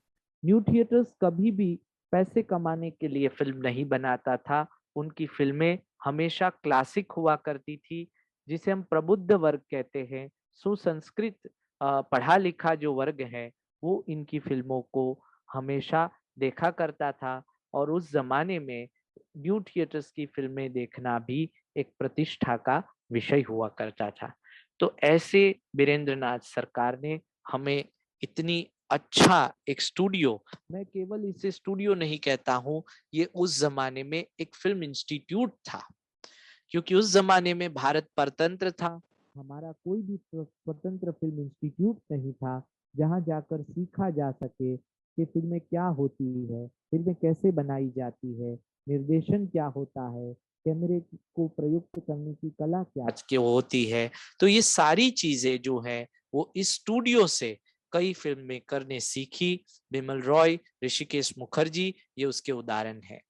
न्यू थिएटर्स कभी भी पैसे कमाने के लिए फिल्म नहीं बनाता था। उनकी फिल्में हमेशा क्लासिक हुआ करती थी, जिसे हम प्रबुद्ध वर्ग कहते हैं। सुसंस्कृत पढ़ा लिखा जो वर्ग है वो इनकी फिल्मों को हमेशा देखा करता था और उस जमाने में न्यू थिएटर्स की फिल्में देखना भी एक प्रतिष्ठा का विषय हुआ करता था। तो ऐसे बीरेंद्रनाथ सरकार ने हमें इतनी अच्छा एक स्टूडियो, मैं केवल इसे स्टूडियो नहीं कहता हूँ, ये उस जमाने में एक फिल्म इंस्टीट्यूट था, क्योंकि उस जमाने में भारत परतंत्र था। हमारा कोई भी स्वतंत्र फिल्म इंस्टीट्यूट नहीं था जहां जाकर सीखा जा सके कि फिल्में क्या होती है, फिल्में कैसे बनाई जाती है, निर्देशन क्या होता है, कैमरे को प्रयुक्त करने की कला क्या आज के होती है। तो ये सारी चीजें जो है वो इस स्टूडियो से कई फिल्म मेकर ने सीखी। बिमल रॉय, ऋषिकेश मुखर्जी, ये उसके उदाहरण है।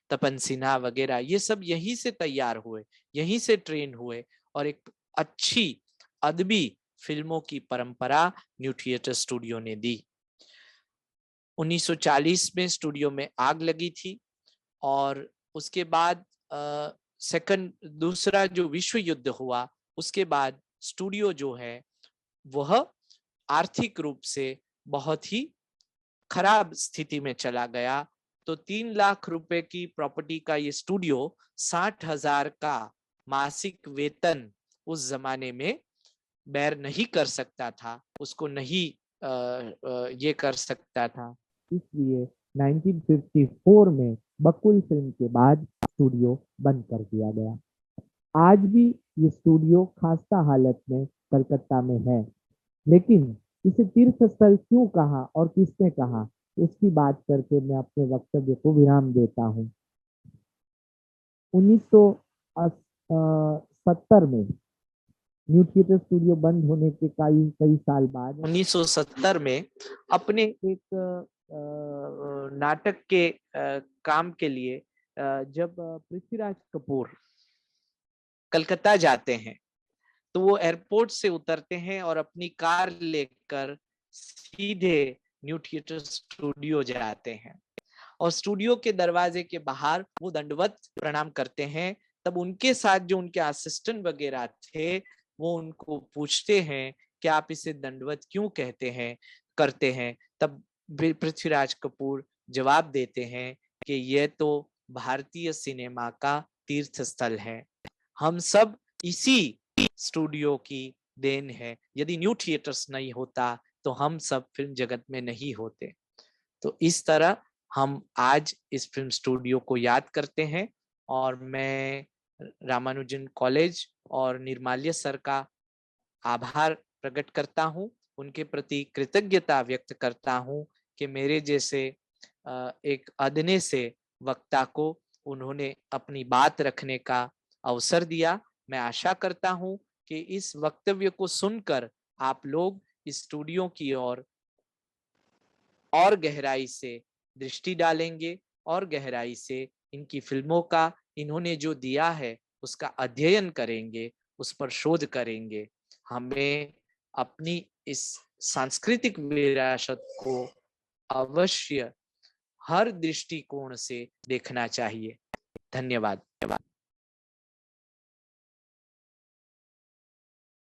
तपन सिन्हा वगैरह ये सब यहीं से तैयार हुए, यहीं से ट्रेन हुए और एक अच्छी अदबी फिल्मों की परंपरा न्यू थिएटर स्टूडियो ने दी। 1940 में स्टूडियो में आग लगी थी और उसके बाद दूसरा जो विश्व युद्ध हुआ उसके बाद स्टूडियो जो है वह आर्थिक रूप से बहुत ही खराब स्थिति में चला गया। तो 3 लाख रुपए की प्रॉपर्टी का ये स्टूडियो 60,000 का मासिक वेतन उस जमाने में बेर नहीं कर सकता था, उसको नहीं ये कर सकता था। इसलिए 1954 में बकुल फिल्म के बाद स्टूडियो बंद कर दिया गया। आज भी ये स्टूडियो खस्ता हालत में कलकत्ता में है, लेकिन इसे तीर्थ स्थल क्यों कहा और किसने कहा उसकी बात करके मैं अपने वक्तव्य को विराम देता हूँ। 1970 में न्यू थिएटर स्टूडियो बंद होने के कई साल बाद 1970 में अपने एक नाटक के काम के लिए जब पृथ्वीराज कपूर कलकत्ता जाते हैं तो वो एयरपोर्ट से उतरते हैं और अपनी कार लेकर सीधे न्यू थिएटर स्टूडियो जाते हैं और स्टूडियो के दरवाजे के बाहर वो दंडवत प्रणाम करते हैं। तब उनके साथ जो उनके असिस्टेंट वगैरह थे वो उनको पूछते हैं कि आप इसे दंडवत क्यों करते हैं। तब पृथ्वीराज कपूर जवाब देते हैं कि यह तो भारतीय सिनेमा का तीर्थ स्थल है, हम सब इसी स्टूडियो की देन है, यदि न्यू थिएटर्स नहीं होता तो हम सब फिल्म जगत में नहीं होते। तो इस तरह हम आज इस फिल्म स्टूडियो को याद करते हैं और मैं रामानुजन कॉलेज और निर्माल्य सर का आभार प्रकट करता हूँ, उनके प्रति कृतज्ञता व्यक्त करता हूँ कि मेरे जैसे एक अदने से वक्ता को उन्होंने अपनी बात रखने का अवसर दिया। मैं आशा करता हूँ कि इस वक्तव्य को सुनकर आप लोग इस स्टूडियो की ओर और गहराई से दृष्टि डालेंगे और गहराई से इनकी फिल्मों का इन्होंने जो दिया है उसका अध्ययन करेंगे, उस पर शोध करेंगे। हमें अपनी इस सांस्कृतिक विरासत को अवश्य हर दृष्टिकोण से देखना चाहिए। धन्यवाद।